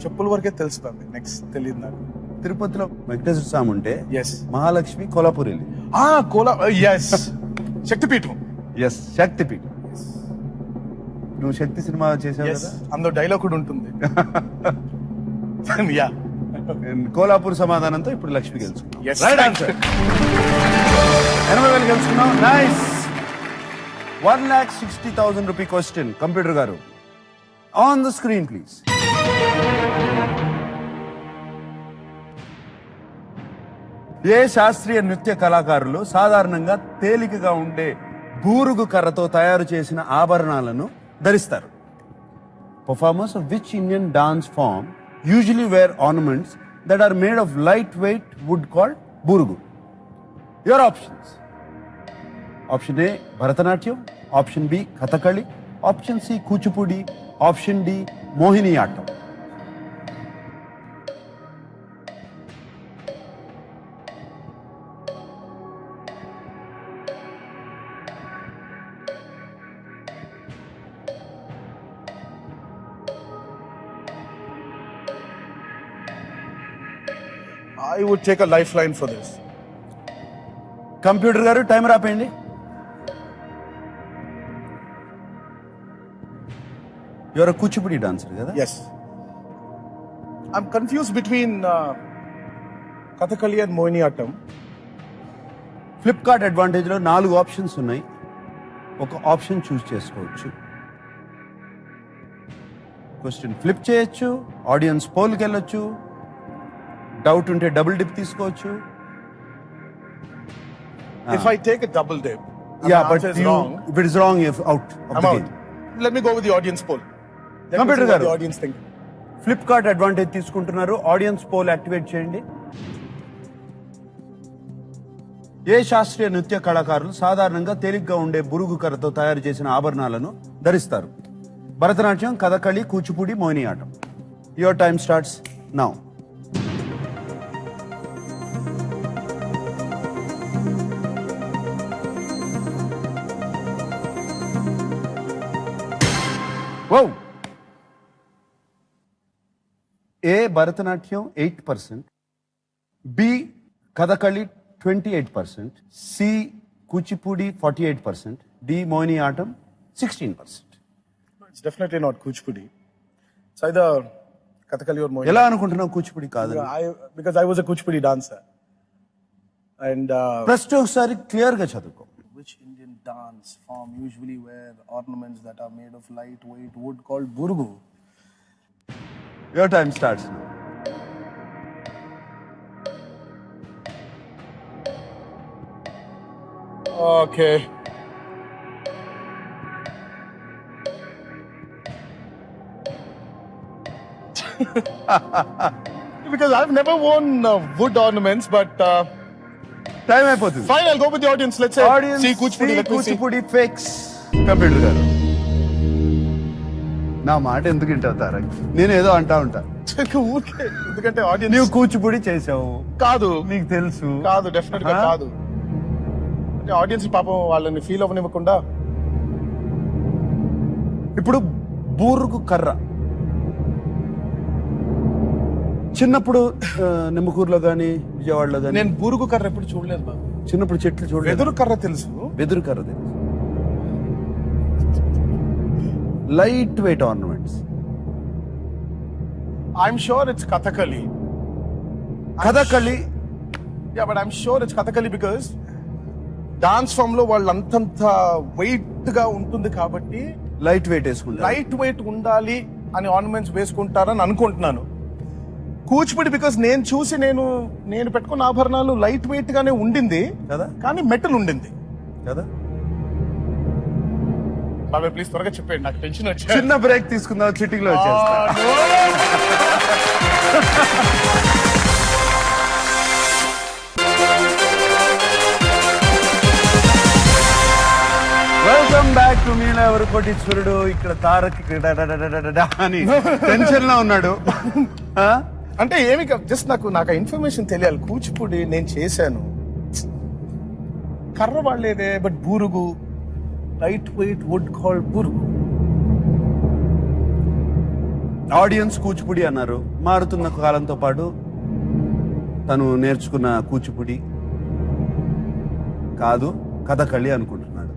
S2: చెప్పుల వరకే తెలుస్తుంది, next తెలియదు నాకు.
S1: తిరుపతిలో వెంకటేశ్వర స్వామి ఉంటే
S2: yes,
S1: Mahalakshmi Kolhapur వెళ్ళి
S2: ఎస్ శక్తిపీఠం.
S1: ఎస్, శక్తిపీఠం. నువ్వు శక్తి సినిమా చేసావు
S2: Yes,
S1: కదా,
S2: అందులో డైలాగ్ కూడా ఉంటుంది. యా,
S1: కోలాపూర్ సమాధానంతో ఇప్పుడు లక్ష్మి గెలుచుకున్నావు.
S2: Yes,
S1: right
S2: thank
S1: answer. 80,000 గెలుచుకున్నావు. నైస్. 1,60,000 rupee question. కంప్యూటర్ గారు ఆన్ ద స్క్రీన్ ప్లీజ్. ఏ శాస్త్రీయ నృత్య కళాకారులు సాధారణంగా తేలికగా ఉండే బూరుగు కర్రతో తయారు చేసిన ఆభరణాలను ధరిస్తారు? Performers of which Indian dance form usually wear ornaments that are made of lightweight wood called burugu? Your options. Option A, Bharatanatyam. Option B, Kathakali. Option C, Kuchipudi. Option D, Mohiniyattam.
S2: I would take a lifeline for this.
S1: Computer గారు timer ఆపేయండి. Your Kuchipudi dancer కదా?
S2: Yes. I'm confused between Kathakali and Mohiniyattam.
S1: Flipkart advantage లో 4 options ఉన్నాయి. ఒక option choose చేసుకోవచ్చు. Question flip చేయొచ్చు, audience పోల్కి వెళ్ళొచ్చు, doubt ఉంటే డబుల్ డిప్ తీసుకోవచ్చు.
S2: If I take a double dip, and
S1: Yeah,
S2: the
S1: but
S2: answer is
S1: you,
S2: wrong,
S1: if it is wrong, you're out of
S2: I'm
S1: the
S2: out.
S1: game.
S2: Let me go with the audience poll. Let me
S1: Computer
S2: see what
S1: garu.
S2: the audience think.
S1: Flipkart advantage తీసుకుంటున్నారు. Audience poll activate చేయండి. ఏ శాస్త్రీయ నృత్య కళాకారులు సాధారణంగా తేలిగ్గా ఉండే బురుగు కర్రతో తయారు చేసిన ఆభరణాలను ధరిస్తారు? Bharatanatyam, Kathakali, Kuchipudi, Mohiniyattam. Your time starts now Wow. A. Bharatanatyam 8%, B. Kathakali 28%, C. Kuchipudi 48%, D. Mohiniyattam 16%.
S2: It's definitely not Kuchipudi. It's either Kathakali or Mohiniyattam.
S1: ఎలా అనుకుంటున్నావు కూచిపూడి కాదు
S2: Because I was a Kuchipudi dancer. And
S1: ప్రశ్న ఒకసారి క్లియర్ గా చదువుకో.
S4: Which Indian dance form usually wear ornaments that are made of lightweight wood called burgu?
S1: Your time starts now.
S2: okay. Because I've never worn wood ornaments, but
S1: time అయిపోతుంది.
S2: fine, I'll go with the audience. Let's say
S1: Audience,
S2: see Kuchipudi. Let me see.
S1: Kuchipudi fix. Computer గారు నా మాట ఎందుకు వింటావు తారక్? నేను ఏదో అంటా ఉంటా.
S2: ఊరికే. ఎందుకంటే ఆడియన్స్
S1: నువ్వు కూచిపూడి చేసావు,
S2: కాదు
S1: నీకు తెలుసు.
S2: కాదు డెఫినెట్ గా
S1: Huh?
S2: కాదు. అంటే ఆడియన్స్ పాపం వాళ్ళని ఫీల్ అవ్వనివ్వకుండా
S1: ఇప్పుడు బూరుగు కర్ర చిన్నప్పుడు నిమ్మకూరులో గానీ విజయవాడలో గానీ
S2: నేను బూరుగు కర్ర ఎప్పుడు చూడలేదు బాబు.
S1: చిన్నప్పుడు చెట్లు చూడలేదు.
S2: వెదురు కర్ర తెలుసు.
S1: వెదురు కర్ర తెలుసు. Light weight ornaments.
S2: I'm sure it's Kathakali.
S1: Kathakali.
S2: Yeah but I'm sure it's Kathakali because dance form లో వాళ్ళు అంతంత వెయిట్ గా ఉంటుంది కాబట్టి
S1: లైట్ వెయిట్ వేసుకుంటా.
S2: లైట్ వెయిట్ ఉండాలి అని ఆర్నమెంట్స్ వేసుకుంటారని అనుకుంటున్నాను. కూచిపూడి బికాస్ నేను చూసి నేను పెట్టుకున్న ఆభరణాలు లైట్ వెయిట్ గానే ఉండింది
S1: కదా
S2: కానీ మెటల్ ఉండింది
S1: కదా.
S2: బాబాయ్ ప్లీజ్ త్వరగా చెప్పండి, నాకు టెన్షన్ వచ్చింది.
S1: చిన్న బ్రేక్ తీసుకుందాం, చిట్టింగ్ లో వచ్చేస్తా. వెల్కమ్ బ్యాక్ టు మీలో ఎవరు కోటీశ్వరుడు. ఇక్కడ తారక్ అని టెన్షన్ లో ఉన్నాడు.
S2: అంటే ఏమి జస్ట్ నాకు ఆ ఇన్ఫర్మేషన్ తెలియాలి. కూచిపూడి నేను చేశాను, కర్ర వాళ్ళేదే but burugu light weight wood called burugu.
S1: Audience Kuchipudi అన్నారు. మారుతున్న కాలంతో పాటు తను నేర్చుకున్న కూచిపూడి కాదు కథకళి అనుకుంటున్నాడు.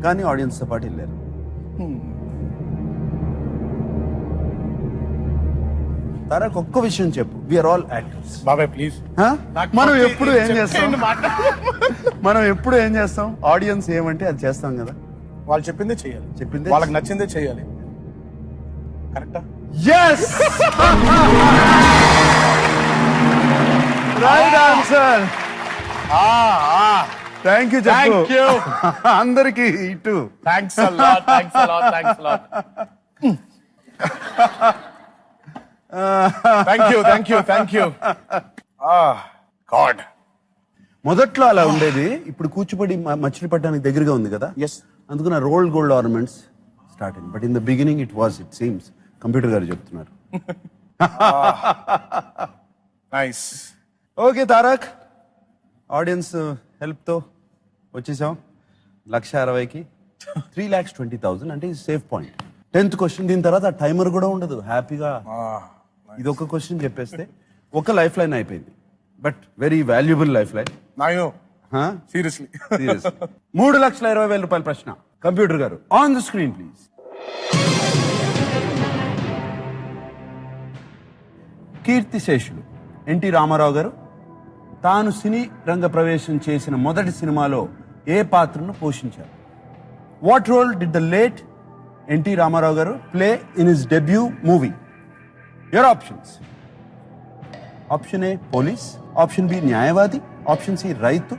S1: కానీ ఆడియన్స్ తో పాటు వెళ్ళారు. తారక్ ఒక్క విషయం చెప్పు, వీఆర్ ఆల్ యాక్టర్స్.
S2: బాబాయ్ ప్లీజ్.
S1: మనం ఎప్పుడు ఏం చేస్తాం? ఆడియన్స్ ఏమంటే అది చేస్తాం కదా.
S2: వాళ్ళు చెప్పిందే చేయాలి,
S1: చెప్పిందే
S2: వాళ్ళకి నచ్చిందే చేయాలి. కరెక్టా?
S1: yes right answer. Thank you చెప్పు అందరికి. ఇటు
S2: thanks a lot. Thank you. God.
S1: మొదట్లో అలా ఉండేది, ఇప్పుడు కూచిపూడి మచిలీపట్నానికి దగ్గరగా ఉంది కదా.
S2: ఎస్.
S1: అందుకని రోల్ గోల్డ్ ఆర్నమెంట్స్ స్టార్ట్ అయింది. But in the beginning it seems computer గారు చెప్తున్నారు.
S2: Nice.
S1: Okay Tarak, audience help తో వచ్చేసాం 1,60,000కి. 3,20,000 అంటే సేఫ్ పాయింట్. 10th question. దీని తర్వాత టైమర్ కూడా ఉండదు. హ్యాపీగా ఇది ఒక క్వశ్చన్ చెప్పేస్తే ఒక లైఫ్ లైన్ అయిపోయింది. But very valuable life line.
S2: నాయో సీరియస్లీ.
S1: 3,20,000 ప్రశ్న. కంప్యూటర్ గారు ఆన్ ద స్క్రీన్ ప్లీజ్. కీర్తిశేషులు ఎన్టీ రామారావు గారు తాను సినీ రంగ ప్రవేశం చేసిన మొదటి సినిమాలో ఏ పాత్రను పోషించారు? What role did the late NT Rama Rao garu play in his debut movie? Your options. Option A police, option B న్యాయవాది, ఆప్షన్ సి రైతు,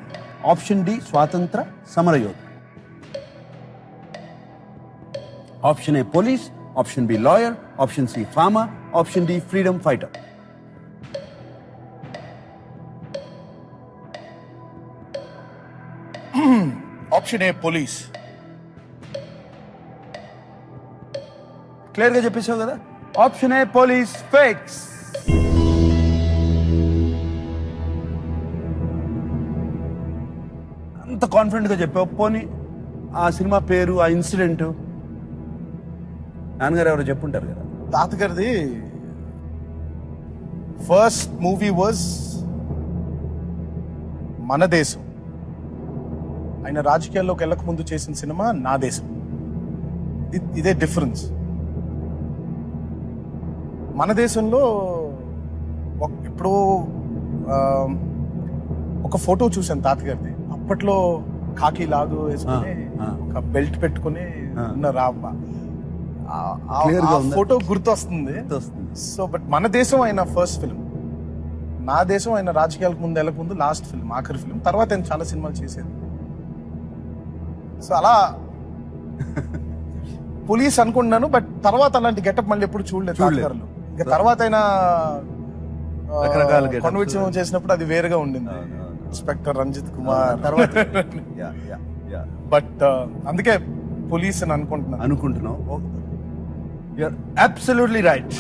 S1: ఆప్షన్ డి స్వాతంత్ర సమరయోధ. Option A police, option B lawyer, option C farmer, option D freedom fighter.
S2: Option A police.
S1: Clear గా చెప్పేసావు కదా. Option A police fix. అంత confident గా చెప్పావు. పోనీ ఆ సినిమా పేరు, ఆ ఇన్సిడెంట్ నాన్నగారు ఎవరో చెప్పుంటారు కదా.
S2: తాతగారిది ఫస్ట్ మూవీ వాజ్ మన దేశం. ఆయన రాజకీయాల్లోకి వెళ్ళక ముందు చేసిన సినిమా నా దేశం. ఇదే డిఫరెన్స్. మన దేశంలో ఇప్పుడు ఒక ఫోటో చూశాను తాతగారిది. అప్పట్లో కాకి లాగు వేసుకుని ఒక బెల్ట్ పెట్టుకుని ఉన్న
S1: Clear గా ఉందా?
S2: ఫోటో గుర్తొస్తుంది. సో బట్ మన దేశం ఆయన ఫస్ట్ ఫిల్మ్, నా దేశం ఆయన రాజకీయాలకు ముందు వెళ్ళక ముందు లాస్ట్ ఫిల్మ్, ఆఖరి ఫిల్మ్. తర్వాత ఆయన చాలా సినిమాలు చేసేది. సో అలా పోలీస్ అనుకుంటున్నాను, బట్ తర్వాత అలాంటి గెటప్ మళ్ళీ ఎప్పుడు చూడలేదు తాతగారులో. ఇంకా తర్వాత అయినా
S1: రకరకాల getups.
S2: కాన్వెంట్ సినిమా చేసినప్పుడు అది వేరుగా ఉండింది. ఇన్స్పెక్టర్ రంజిత్ కుమార్
S1: తర్వాత
S2: బట్ అందుకే పోలీస్ అని
S1: అనుకుంటున్నావు. You're absolutely right.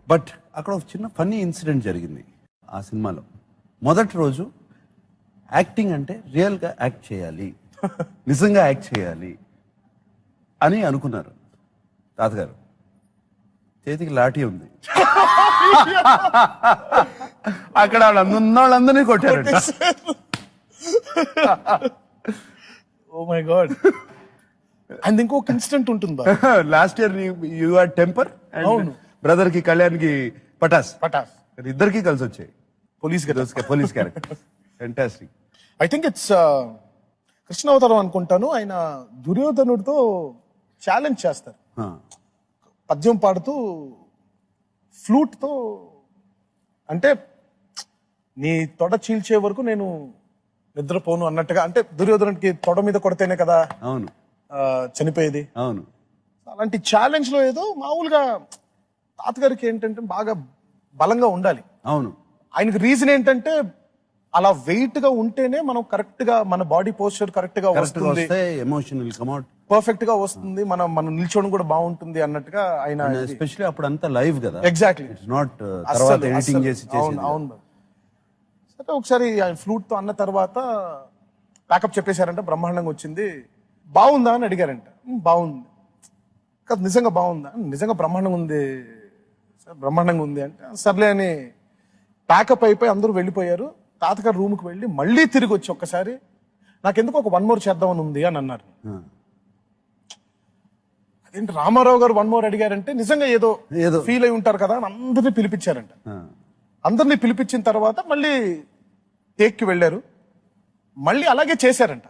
S1: బట్ అక్కడ ఒక చిన్న ఫన్నీ ఇన్సిడెంట్ జరిగింది ఆ సినిమాలో. మొదటి రోజు యాక్టింగ్ అంటే రియల్గా యాక్ట్ చేయాలి, నిజంగా యాక్ట్ చేయాలి అని అనుకున్నారు తాతగారు. చేతికి లాఠీ ఉంది. అక్కడ వాళ్ళందరినీ కొట్టారంట.
S2: Oh my God. అండ్ ఇంకొక ఇన్సిడెంట్ ఉంటుంది.
S1: Last year you are Temper and
S2: అవును.
S1: బ్రదర్ కి కళ్యాణ్ కి పటాస్
S2: పటాస్
S1: ఇద్దరికి కలిసి వచ్చాయి
S2: police
S1: police character. Fantastic.
S2: I think it's Krishnavataram అనుకుంటాను. ఆయన దుర్యోధనుడితో ఛాలెంజ్ చేస్తారు. పద్యం పాడుతూ ఫ్లూట్ తో, అంటే నీ తొడ చీల్చే వరకు నేను నిద్రపోను అన్నట్టుగా. అంటే దుర్యోధనుడికి తొడ మీద కొడితేనే కదా
S1: అవును
S2: చనిపోయేది.
S1: అవును.
S2: అలాంటి ఛాలెంజ్ లో ఏదో మామూలుగా తాతగారికి ఏంటంటే బాగా బలంగా ఉండాలి.
S1: అవును.
S2: ఆయనకి రీజన్ ఏంటంటే అలా వెయిట్ గా ఉంటేనే మనం కరెక్ట్ గా మన బాడీ పోస్చర్ కరెక్ట్ గా వస్తుంది,
S1: ఎమోషనల్ కమ్అట్
S2: పర్ఫెక్ట్ గా వస్తుంది, మనం నిల్చోవడం కూడా బాగుంటుంది అన్నట్టుగా ఆయన.
S1: ఎస్పెషల్లీ అప్పుడు అంతా లైవ్ కదా.
S2: ఎగ్జాక్ట్లీ.
S1: ఇట్స్ నాట్ తర్వాత ఎడిటింగ్ చేసి చేసేది.
S2: అవును. సరే ఒకసారి ఆయన ఫ్లూట్ తో అన్న తర్వాత ప్యాకప్ చెప్పేశారంట. బ్రహ్మాండంగా వచ్చింది. బాగుందా అని అడిగారంట. బాగుంది. కాదు నిజంగా బాగుందా? నిజంగా బ్రహ్మాండంగా ఉంది సార్, బ్రహ్మాండంగా ఉంది అంటే సర్లే అని ప్యాకప్ అయిపోయి అందరూ వెళ్ళిపోయారు. తాతగారు రూమ్కి వెళ్ళి మళ్ళీ తిరిగి వచ్చి ఒక్కసారి నాకెందుకు ఒక 1 more చేద్దామని ఉంది అని అన్నారు. అదేంటి రామారావు గారు 1 more అడిగారంటే నిజంగా ఏదో ఫీల్ అయి ఉంటారు కదా అని అందరినీ పిలిపించారంట. అందరినీ పిలిపించిన తర్వాత మళ్ళీ టేక్కి వెళ్ళారు. మళ్ళీ అలాగే చేశారంట.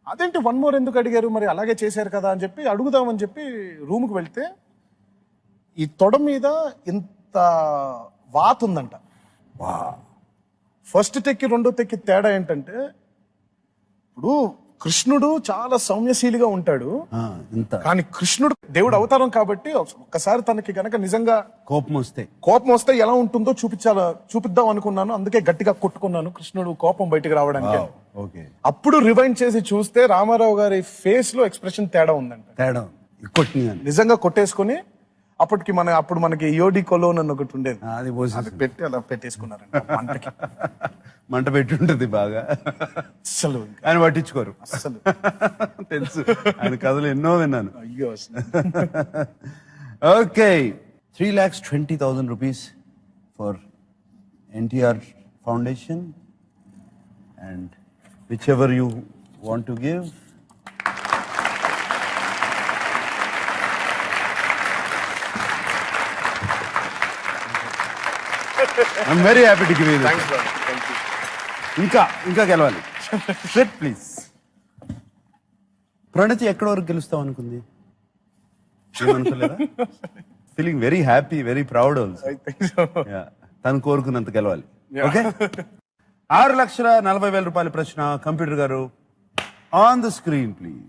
S2: అదేంటి 1 more ఎందుకు అడిగారు, మరి అలాగే చేశారు కదా అని చెప్పి అడుగుదామని చెప్పి రూమ్కి వెళ్తే ఈ తొడ మీద ఇంత వాత ఉందంట. ఫస్ట్ టెక్కి రెండో టెక్కి తేడా ఏంటంటే, ఇప్పుడు కృష్ణుడు చాలా సౌమ్యశీలిగా ఉంటాడు, కానీ కృష్ణుడు దేవుడు అవతారం కాబట్టి ఒక్కసారి తనకి గనక నిజంగా కోపం వస్తే ఎలా ఉంటుందో చూపిద్దాం అనుకున్నాను. అందుకే గట్టిగా కొట్టుకున్నాను కృష్ణుడు కోపం బయటకు రావడానికి. అప్పుడు రివైండ్ చేసి చూస్తే రామారావు గారి ఫేస్ లో ఎక్స్ప్రెషన్ తేడా ఉందంట. నిజంగా కొట్టేసుకుని అప్పుడు మనకి యోడి కొలోన్ అని ఒకటి ఉండేది, అది పెట్టి అలా పెట్టేసుకున్నారంట.
S1: మంట పెట్టి ఉంటుంది బాగా.
S2: అసలు
S1: ఆయన పట్టించుకోరు
S2: అసలు.
S1: తెలుసు, ఆయన కథలు ఎన్నో విన్నాను.
S2: అయ్యో.
S1: Okay, 3,20,000 rupees for NTR foundation and which ever you want to give. I'm very happy to give you this.
S2: Thanks, brother. Thank you.
S1: ఇంకా గెలవాలి. SIT please. ప్రణతి ఎక్కడి వరకు గెలుస్తాం అనుకుంది? ఏమనుకోలేదా? Feeling very happy, very proud also. తను కోరుకున్నంత గెలవాలి. ఓకే, 6,40,000 రూపాయల ప్రశ్న. కంప్యూటర్ గారు on the screen please.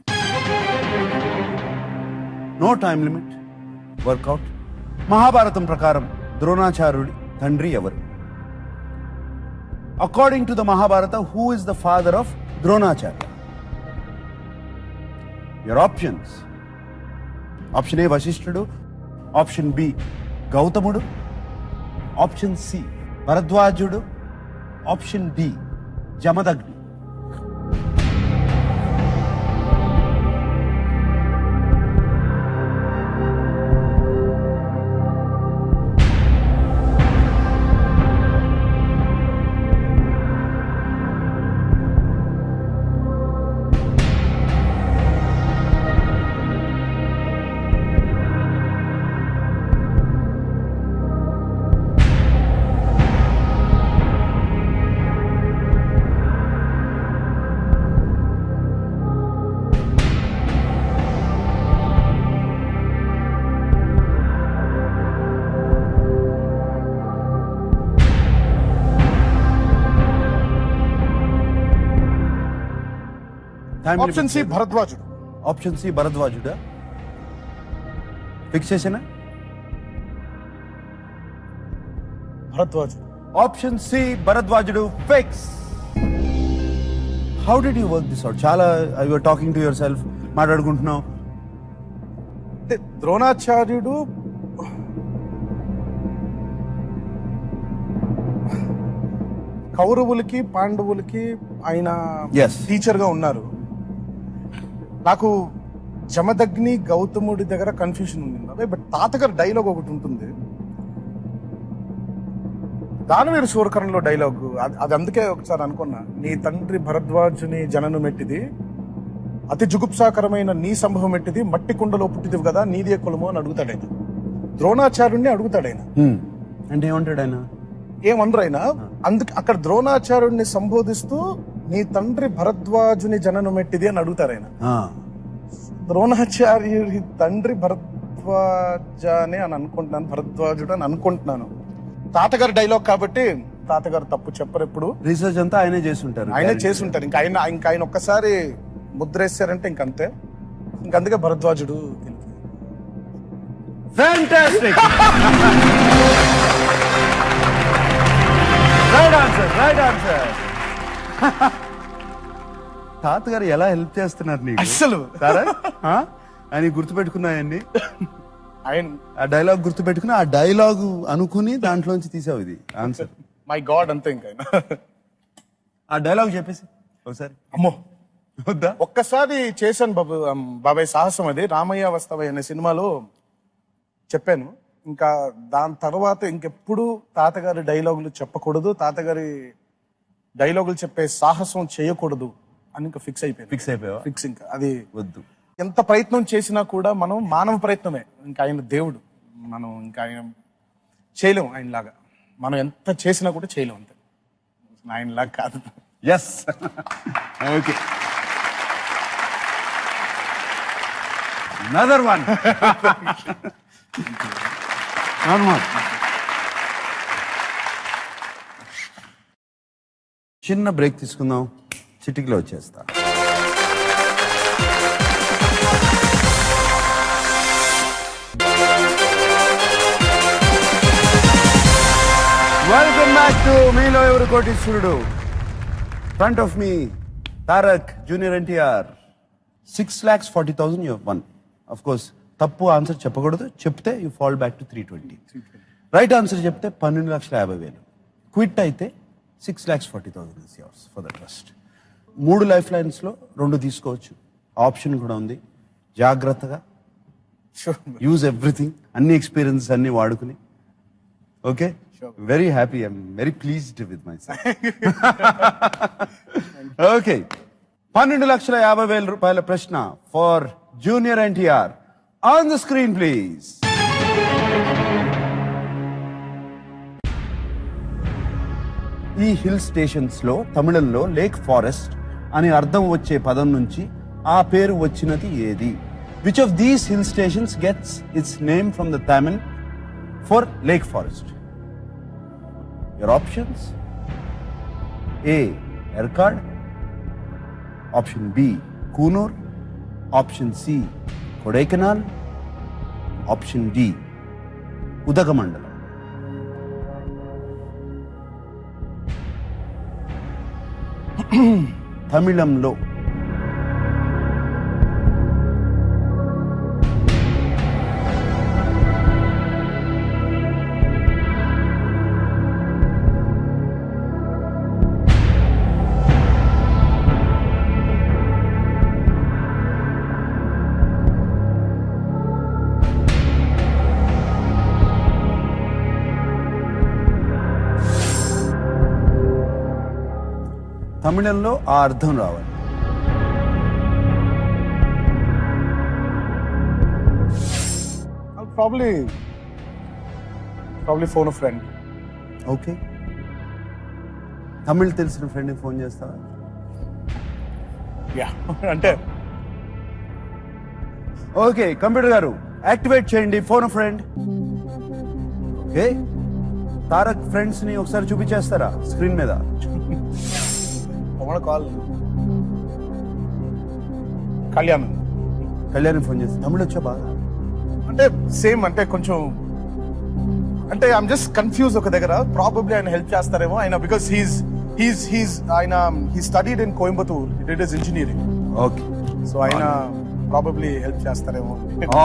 S1: No time limit. Work out. Mahabharatam ప్రకారం ద్రోణాచార్యుడి తండ్రి ఎవరు? According to the Mahabharata, who is the father of Dronacharya? Your options. Option A, Vasishtudu. Option B, Gautamudu. Option C, Bharadwajudu. Option D, Jamadagni.
S2: Option C Bharadwajudu.
S1: Option C భరద్వాజుడా? Fix చేసేనా?
S2: Bharadwajudu.
S1: Option C Bharadwajudu fix. How did you work this out? చాలా you are talking to yourself, మాట్లాడుకుంటున్నావు.
S2: అంటే ద్రోణాచార్యుడు కౌరవులకి పాండవులకి ఆయన
S1: Yes.
S2: Teacher గా ఉన్నారు. నాకు జమదగ్ని గౌతముడి దగ్గర కన్ఫ్యూషన్ ఉంది. బట్ తాతగారు డైలాగ్ ఒకటి ఉంటుంది, దానవీర శూరకర్ణలో డైలాగ్, అది అందుకే ఒకసారి అనుకున్నా, నీ తండ్రి భరద్వాజుని జనను మెట్టిది, అతి జుగుప్సాకరమైన నీ సంభవం ఎట్టిది, మట్టి కుండలో పుట్టిదివి కదా, నీదే కులము అని అడుగుతాడు ఆయన. ద్రోణాచార్యుడిని అడుగుతాడు ఆయన.
S1: అంటే ఏమంటాడు ఆయన?
S2: ఏమనరు ఆయన. అందుకే అక్కడ ద్రోణాచార్యుడిని సంబోధిస్తూ నీ తండ్రి భరద్వాజుని జననం ఎట్టిది అని అడుగుతారు ఆయన. ద్రోణాచార్యుడి తండ్రి భరద్వాజనే అని అనుకుంటున్నాను, భరద్వాజుడు అని అనుకుంటున్నాను. తాతగారి డైలాగ్ కాబట్టి తాతగారు తప్పు చెప్పరు. ఎప్పుడు
S1: రీసెర్చ్ అంతా ఆయనే చేస్తుంటారు.
S2: ఆయనే చేసుంటారు. ఇంకా ఆయన ఒక్కసారి ముద్రేశారంటే ఇంకంతే. ఇంకందుకే భరద్వాజుడు.
S1: ఫ్యాంటాస్టిక్. Right answer. తాతగారు ఎలా హెల్ప్ చేస్తున్నారు నీకు
S2: అసలు
S1: ఆయన గుర్తుపెట్టుకున్నాయండి.
S2: ఆయన
S1: ఆ డైలాగ్ గుర్తుపెట్టుకుని ఆ డైలాగ్ అనుకుని దాంట్లోంచి తీసావు ఇది ఆన్సర్.
S2: మై గాడ్ అంతే. ఇంకా
S1: ఆ డైలాగ్ చెప్పేసి ఒకసారి.
S2: అమ్మో
S1: వద్దా?
S2: ఒక్కసారి చేశాను బాబాయ్ సాహసం. అది రామయ్య వస్తావయ్య అనే సినిమాలో చెప్పాను. ఇంకా దాని తర్వాత ఇంకెప్పుడు తాతగారి డైలాగులు చెప్పకూడదు, తాతగారి డైలాగులు చెప్పే సాహసం చేయకూడదు అని ఇంకా ఫిక్స్
S1: అయిపోయావా?
S2: ఫిక్స్. ఇంకా అది
S1: వద్దు.
S2: ఎంత ప్రయత్నం చేసినా కూడా మనం మానవ ప్రయత్నమే. ఇంకా ఆయన దేవుడు, మనం ఇంకా ఆయన చేయలేం. ఆయనలాగా మనం ఎంత చేసినా కూడా చేయలేం. అంతే, ఆయనలాగా కాదు.
S1: ఎస్. Okay, another one. చిన్న బ్రేక్ తీసుకుందాం, చిటికలో వచ్చేస్తా. వెల్కమ్ బ్యాక్ టు మీలో ఎవరు Koteeswarudu. Front of me Tarak junior NTR. 6,40,000 you have won. Of course, తప్పు ఆన్సర్ చెప్పకూడదు, చెప్తే you fall back to 320. Right answer చెప్తే 12,50,000. క్విట్ అయితే 6,40,000 is yours for the trust. 3 life lines లో 2 తీసుకోవచ్చు, ఆప్షన్ కూడా ఉంది. జాగ్రత్తగా యూజ్ ఎవ్రీథింగ్, అన్ని ఎక్స్పీరియన్సెస్ అన్ని వాడుకుని. Okay, very happy, I'm very pleased with my self. Okay, 12,50,000 రూపాయల ప్రశ్న for junior NTR. On the screen please. ఈ హిల్ స్టేషన్స్ లో తమిళంలో లేక్ ఫారెస్ట్ అని అర్థం వచ్చే పదం నుంచి ఆ పేరు వచ్చినది ఏది? Which of these hill stations gets its name from the Tamil for lake forest? Your options: A Yercaud, option B Coonoor, option C Kodaikanal, option D Udhagamandalam. తమిళంలో తమిళంలో ఆ అర్థం రావాలి.
S4: I'll probably phone a friend.
S1: Okay, Tamil తెలిసిన ఫ్రెండ్కి ఫోన్ చేస్తావా?
S4: Yeah. అంటే
S1: ఓకే, కంప్యూటర్ గారు యాక్టివేట్ చేయండి phone friend. Okay, Tarak friends ని ఒకసారి చూపించేస్తారా స్క్రీన్ మీద?
S4: I want to call Kalyan.
S1: Kalyan phone చేస్తా. తమిళ్ వచ్చా బాగా?
S4: అంటే సేమ్, అంటే కొంచెం, అంటే ఐఎమ్ జస్ట్ కన్ఫ్యూజ్ ఒక దగ్గర. ప్రాబబ్లీ ఆయన హెల్ప్ చేస్తారేమో ఆయన, బికాస్ ఆయన he studied in Coimbatore, he did his engineering.
S1: Okay,
S4: so ఆయన ప్రాబబ్లీ హెల్ప్ చేస్తారేమో.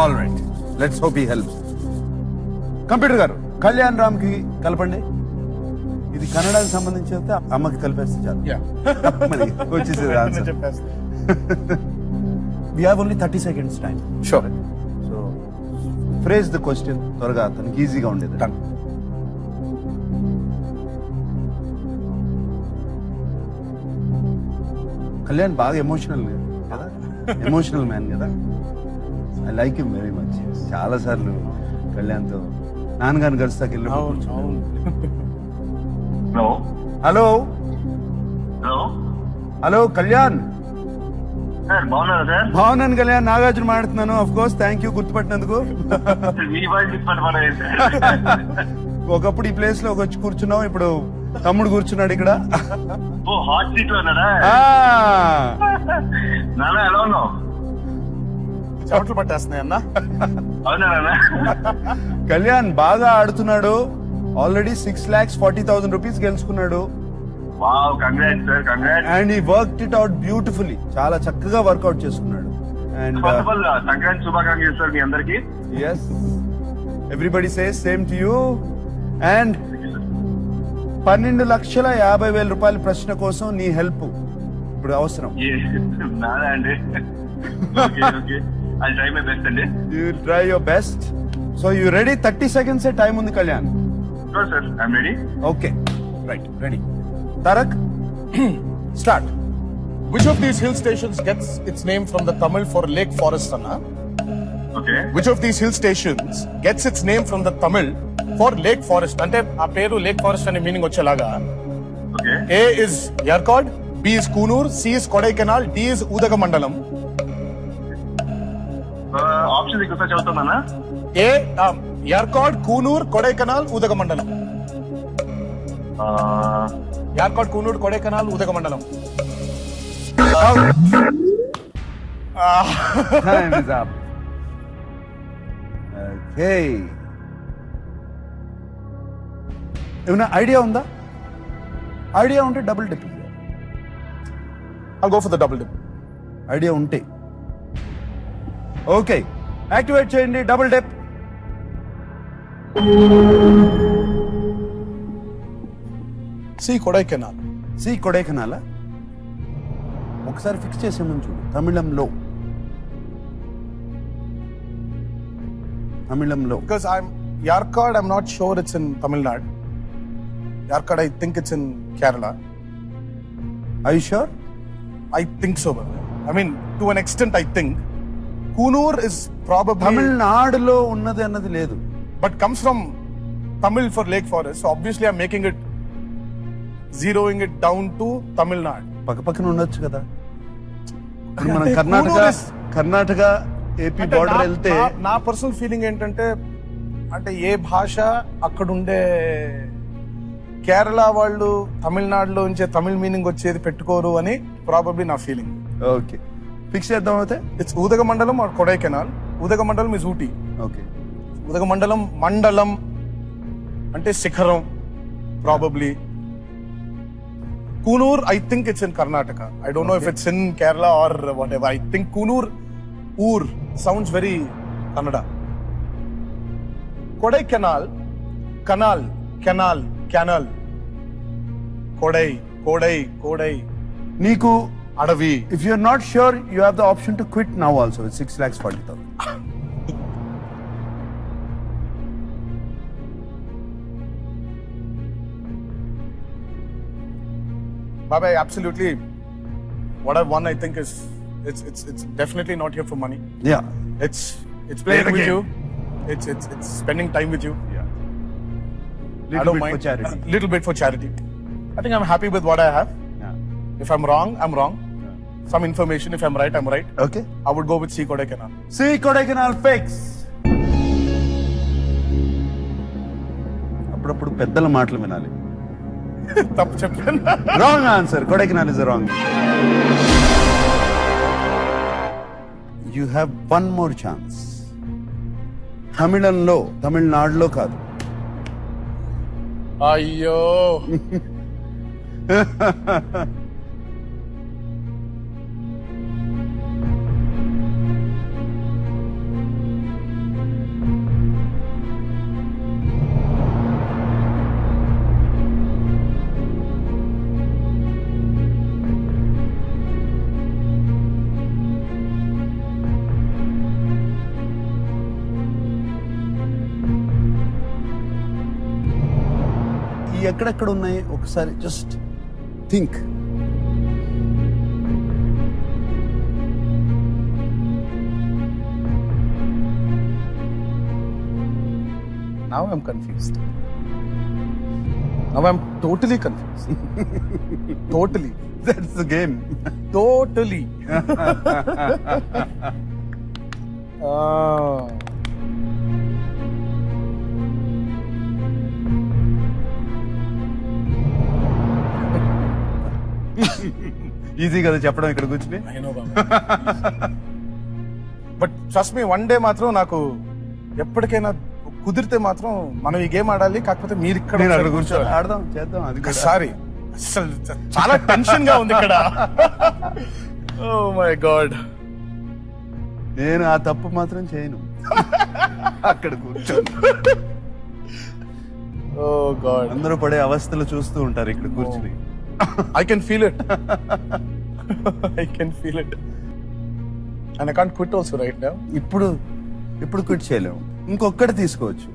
S1: All right, let's hope he helps. Computer గారు కళ్యాణ్ రామ్ కి కలపండి. ఇది కన్నడకి సంబంధించి అయితే అమ్మకి కలిపేస్తే చాలు.
S4: Yeah.
S1: మనకి వచ్చేసేది ఆన్సర్.
S4: చెప్పేస్తా.
S1: We have only 30 seconds time.
S4: Sure.
S1: So phrase the question త్వరగా, తనకి ఈజీగా ఉండేది.
S4: Done.
S1: కళ్యాణ్ బాగా ఎమోషనల్ కదా, ఎమోషనల్ మ్యాన్ కదా. I like him very much. చాలా సార్లు కళ్యాణ్తో నాన్నగారిని కలుస్తాకి వెళ్ళి.
S4: అవును, అవును.
S5: Hello
S1: hello
S5: hello
S1: hello Kalyan.
S5: Sir బాగున్నారా సార్?
S1: భావనన్ కళ్యాణ్, నాగార్జున మాట్లాడుతున్నాను. ఆఫ్ కోర్స్, థ్యాంక్ యూ గుర్తుపట్టినందుకు.
S5: మీ వాయిస్ ఇప్పటి సార్.
S1: ఒకప్పుడు ఈ ప్లేస్ లో వచ్చి కూర్చున్నాం, ఇప్పుడు తమ్ముడు కూర్చున్నాడు ఇక్కడ.
S5: ఓ హాట్ సీట్ లో ఉన్నాడా?
S1: ఆ,
S5: నాన్న ఎలా ఉన్నావు?
S4: చెమటలు పట్టేస్తున్నాయి అన్న.
S5: అవునా నాన్న?
S1: కళ్యాణ్ బాగా ఆడుతున్నాడు. ఆల్రెడీ 6,40,000 రూపీస్ గెలుచుకున్నాడు.
S5: Wow, congrats sir, congrats.
S1: And ఈ వర్క్ ఇట్ అవుట్ బ్యూటిఫుల్లీ. చాలా చక్కగా వర్కౌట్ చేసుకున్నాడు. And
S5: first of all Sankranti శుభాకాంక్షలు సార్ మీ అందరికి.
S1: Yes, everybody says same to you. And 12,50,000 రూపాయల ప్రశ్న కోసం నీ హెల్ప్ ఇప్పుడు అవసరం.
S5: నాదా అండి? Okay okay, I try my best అండి.
S1: You try your best. So you ready? 30 seconds time ఉంది Kalyan.
S5: Sure sir, I'm ready.
S1: Okay, right, ready. Tarak, start.
S4: Which of these hill stations gets its name from the Tamil for Lake Forest, Anna?
S5: Okay.
S4: Which of these hill stations gets its name from the Tamil for Lake Forest? అంటే ఆ పేరు lake forest అనే meaning వచ్చేలాగా.
S5: Okay.
S4: A is Yarkod, B is Kunur, C is Kodaikanal, D is Udagamandalam.
S5: Option ఇంకోసారి చదువుతామన్నా?
S4: A Yarkod, Kunur, Kodaikanal, Udagamandalam. Yarkod, Kunur, Kodaikanal, Udagamandalam.
S1: Time is up. Okay. ఏమైనా idea ఉందా? Idea ఉంటే double dip.
S4: I'll go for the double dip.
S1: Idea ఉంటే okay, activate చేయండి double dip.
S4: C Kodaikanal.
S1: C Kodaikanal. ఒకసారి fix చేసామని చూడు. తమిళంలో
S4: Because Yarkod, I'm not sure it's in Tamil Nadu. Yarkod, I think it's in Kerala.
S1: I sure?
S4: I think so. I mean, to an extent, I think. Kunur is probably,
S1: తమిళనాడులో ఉన్నది అన్నది లేదు.
S4: but comes from Tamil for Lake Forest. So obviously, I'm making it, zeroing it down to Tamil Nadu.
S1: పక్క పక్కన ఉండొచ్చు కదా. ఇప్పుడు మనం
S4: అంటే
S1: కర్ణాటక ఏపీ
S4: అంటే
S1: బార్డర్ వెళ్తే
S4: నా పర్సనల్ ఫీలింగ్ ఏంటంటే, అంటే ఏ భాష అక్కడుండే కేరళ వాళ్ళు తమిళనాడులో ఉంచే తమిళ్ మీనింగ్ వచ్చేది పెట్టుకోరు అని ప్రాబబ్లీ నా ఫీలింగ్.
S1: ఓకే, ఫిక్స్ చేద్దాం అయితే.
S4: It's Udhagamandalam or Kodaikanal. Udhagamandalam is Ooty.
S1: Okay,
S4: Udhagamandalam, మండలం అంటే శిఖరం probably. Kunur, I think it's in Karnataka. I don't know if it's in Kerala or whatever. I think Kunur, Ur sounds very Kannada. Kodaikanal, canal, canal, canal. Kodai.
S1: నీకు
S4: Adavi.
S1: if you're not sure, you have the option to quit now also with 6,40,000.
S4: Baba, absolutely. What I've won, I think, is it's definitely not here for money.
S1: Yeah.
S4: It's
S1: Play
S4: playing
S1: the
S4: with
S1: game.
S4: you. It's spending time with you. I
S1: Little
S4: don't
S1: bit
S4: mind.
S1: for charity.
S4: A little bit for charity. I think I'm happy with what I have.
S1: Yeah.
S4: If I'm wrong, I'm wrong. Some information. If I'm right, I'm right.
S1: Okay.
S4: I would go with C Kodaikanal.
S1: See Kodaikanal fix. అప్పుడప్పుడు పెద్దల మాటలు వినాలి.
S4: తప్పు చెప్పాను.
S1: Wrong answer. Kodaikanal is wrong. You have one more chance. తమిళనాడులో కాదు.
S4: అయ్యో.
S1: ఈ ఎక్కడెక్కడ ఉన్నాయి ఒకసారి just think.
S4: Now I'm confused. Now I'm totally confused. Totally.
S1: That's the game.
S4: Totally. Ah.
S1: Easy కదా చెప్పడం ఇక్కడ కూర్చుని.
S4: I know, Baba. But trust me, one day మాత్రం నాకు ఎప్పటికైనా కుదిరితే మాత్రం మనం ఈ గేమ్ ఆడాలి. కాకపోతే మీరు ఇక్కడ
S1: నేను అక్కడ
S4: ఒకసారి
S1: కూర్చోవాలి.
S4: కూర్చోవాలి.
S1: ఆడదాం చేద్దాం అది కూడా.
S4: ఒకసారి అసలు చాలా టెన్షన్ గా ఉంది ఇక్కడ. Oh my god.
S1: నేను ఆ తప్పు మాత్రం చేయను. అక్కడ కూర్చోను.
S4: ఓ గాడ్.
S1: అందరూ పడే అవస్థలు చూస్తూ ఉంటారు ఇక్కడ కూర్చుని.
S4: I can feel it. I can feel it. And I can't quit also right now.
S1: ఇప్పుడు క్విట్ చేయలేము. ఇంకొక్కటి తీసుకోవచ్చు.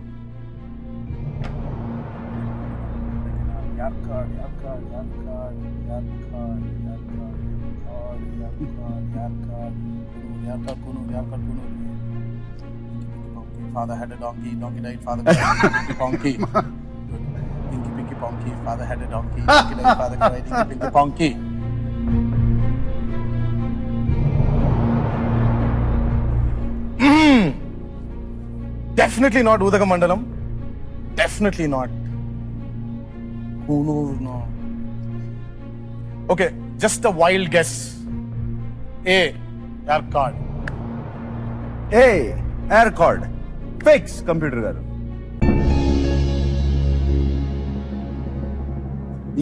S4: Father had a donkey, donkey died, father cried, pinky ponky. Pinky pinky ponky, father had a donkey, donkey died, father cried, pinky ponky. Definitely not Udagamandalam. Definitely not. Kunur, no. Okay, just a wild guess. A. Yarkad.
S1: Air card fix. Computer గారు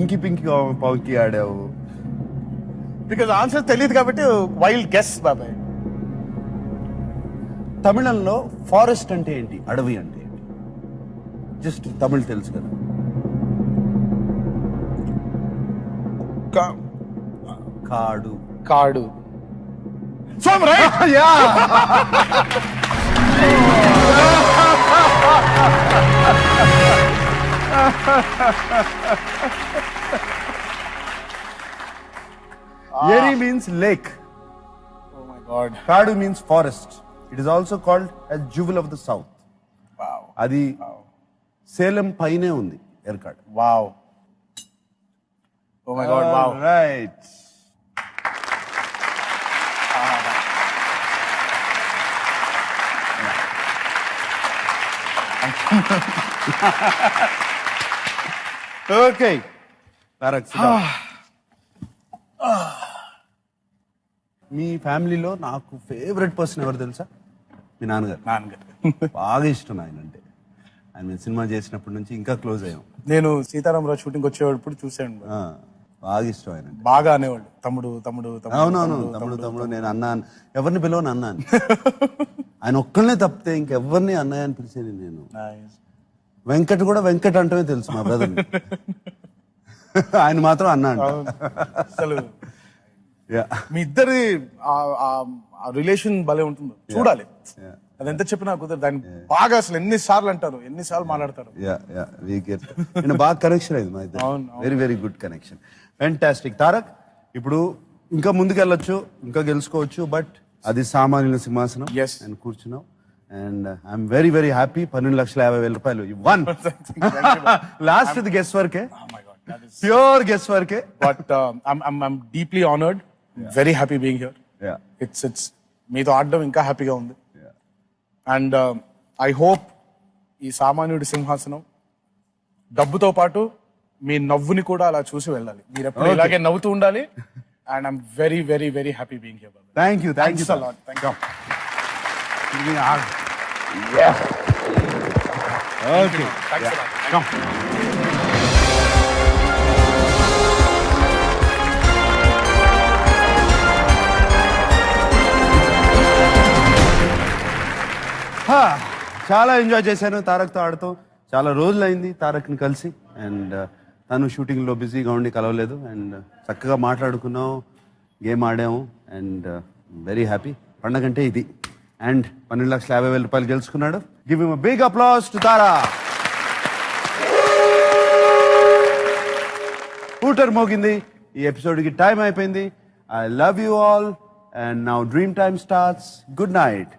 S1: ఇంకి Pinky పావుకి ఆడావు.
S4: Because answer తెలియదు కాబట్టి wild guess, బాబాయ్.
S1: తమిళంలో forest అంటే ఏంటి, అడవి అంటే ఏంటి? జస్ట్ తమిళ్ తెలుసు కదా. కాడు.
S4: కాడు. So I'm right.
S1: Yeri means lake.
S4: Oh my God.
S1: Kadu means forest. It is also called as jewel of the south.
S4: Wow.
S1: అది సేలం పైనే ఉంది Yercaud.
S4: Wow. Oh my God. Wow.
S1: Right. Okay. మీ ఫ్యామిలీలో నాకు ఫేవరెట్ పర్సన్ ఎవరు తెలుసా? మీ నాన్నగారు. బాగా ఇష్టం ఆయన అంటే. ఆయన సినిమా చేసినప్పటి నుంచి ఇంకా క్లోజ్ అయ్యాం.
S4: నేను సీతారామరావు షూటింగ్ వచ్చేటప్పుడు చూసాను.
S1: బాగా ఇష్టం ఆయన అంటే.
S4: బాగా అనేవాళ్ళు తమ్ముడు తమ్ముడు తమ్ముడు
S1: అవునవును, తమ్ముడు నేను అన్నా ఎవరిని పిలవని అన్నాను. ఆయన ఒక్కళ్ళనే తప్పితే ఇంకెవరిని అన్నయ్య అని పిలిచేది నేను.
S4: Nice.
S1: వెంకట్ కూడా వెంకట్ అంటమే తెలుసు మా బ్రదర్. ఆయన మాత్రం అన్నా అంట.
S4: అసలు
S1: Yeah.
S4: మీ ఇద్దరి రిలేషన్ భలే ఉంటుంది, చూడాలి.
S1: Yeah.
S4: అది ఎంత చెప్పినా కుదరదు. దాన్ని బాగా అసలు ఎన్నిసార్లు అంటారు, ఎన్నిసార్లు మాట్లాడతారు.
S1: నేను బాగా కనెక్షన్ అయింది మా ఇద్దరు.
S4: అవును.
S1: Very very good connection. Fantastic. Tarak, ఇప్పుడు ఇంకా ముందుకెళ్ళొచ్చు, ఇంకా గెలుచుకోవచ్చు, బట్ అది సామాన్యుల సింహాసనం.
S4: Yes.
S1: అండ్ కూర్చున్నావు. And I'm very very happy. 12,50,000 రూపాయలు వన్. లాస్ట్ ఇది గెస్ వర్కే,
S4: Oh my God, that is.
S1: Pure guess వర్కే.
S4: But I'm deeply honored, very happy being here. It's మీతో ఆడడం ఇంకా హ్యాపీగా ఉంది. అండ్ ఐ హోప్ ఈ సామాన్యుడి సింహాసనం డబ్బుతో పాటు మీ నవ్వుని కూడా అలా చూసి వెళ్ళాలి. మీరు ఎప్పుడు ఇలాగే నవ్వుతూ ఉండాలి. And I'm very very very happy being here.
S1: Thank you. Thank you.
S4: Thank you.
S1: Okay.
S4: Thanks a lot.
S1: చాలా ఎంజాయ్ చేశాను తారక్తో ఆడుతూ. చాలా రోజులైంది తారక్ని కలిసి. అండ్ తను షూటింగ్లో బిజీగా ఉండి కలవలేదు. అండ్ చక్కగా మాట్లాడుకున్నాం, గేమ్ ఆడాము. And very happy. పండగంటే ఇది. అండ్ 12,50,000 రూపాయలు గెలుచుకున్నాడు. Give him a big applause to Tara. Scooter మోగింది. ఈ ఎపిసోడ్కి టైం అయిపోయింది. I love you all. And now dream time starts. Good night.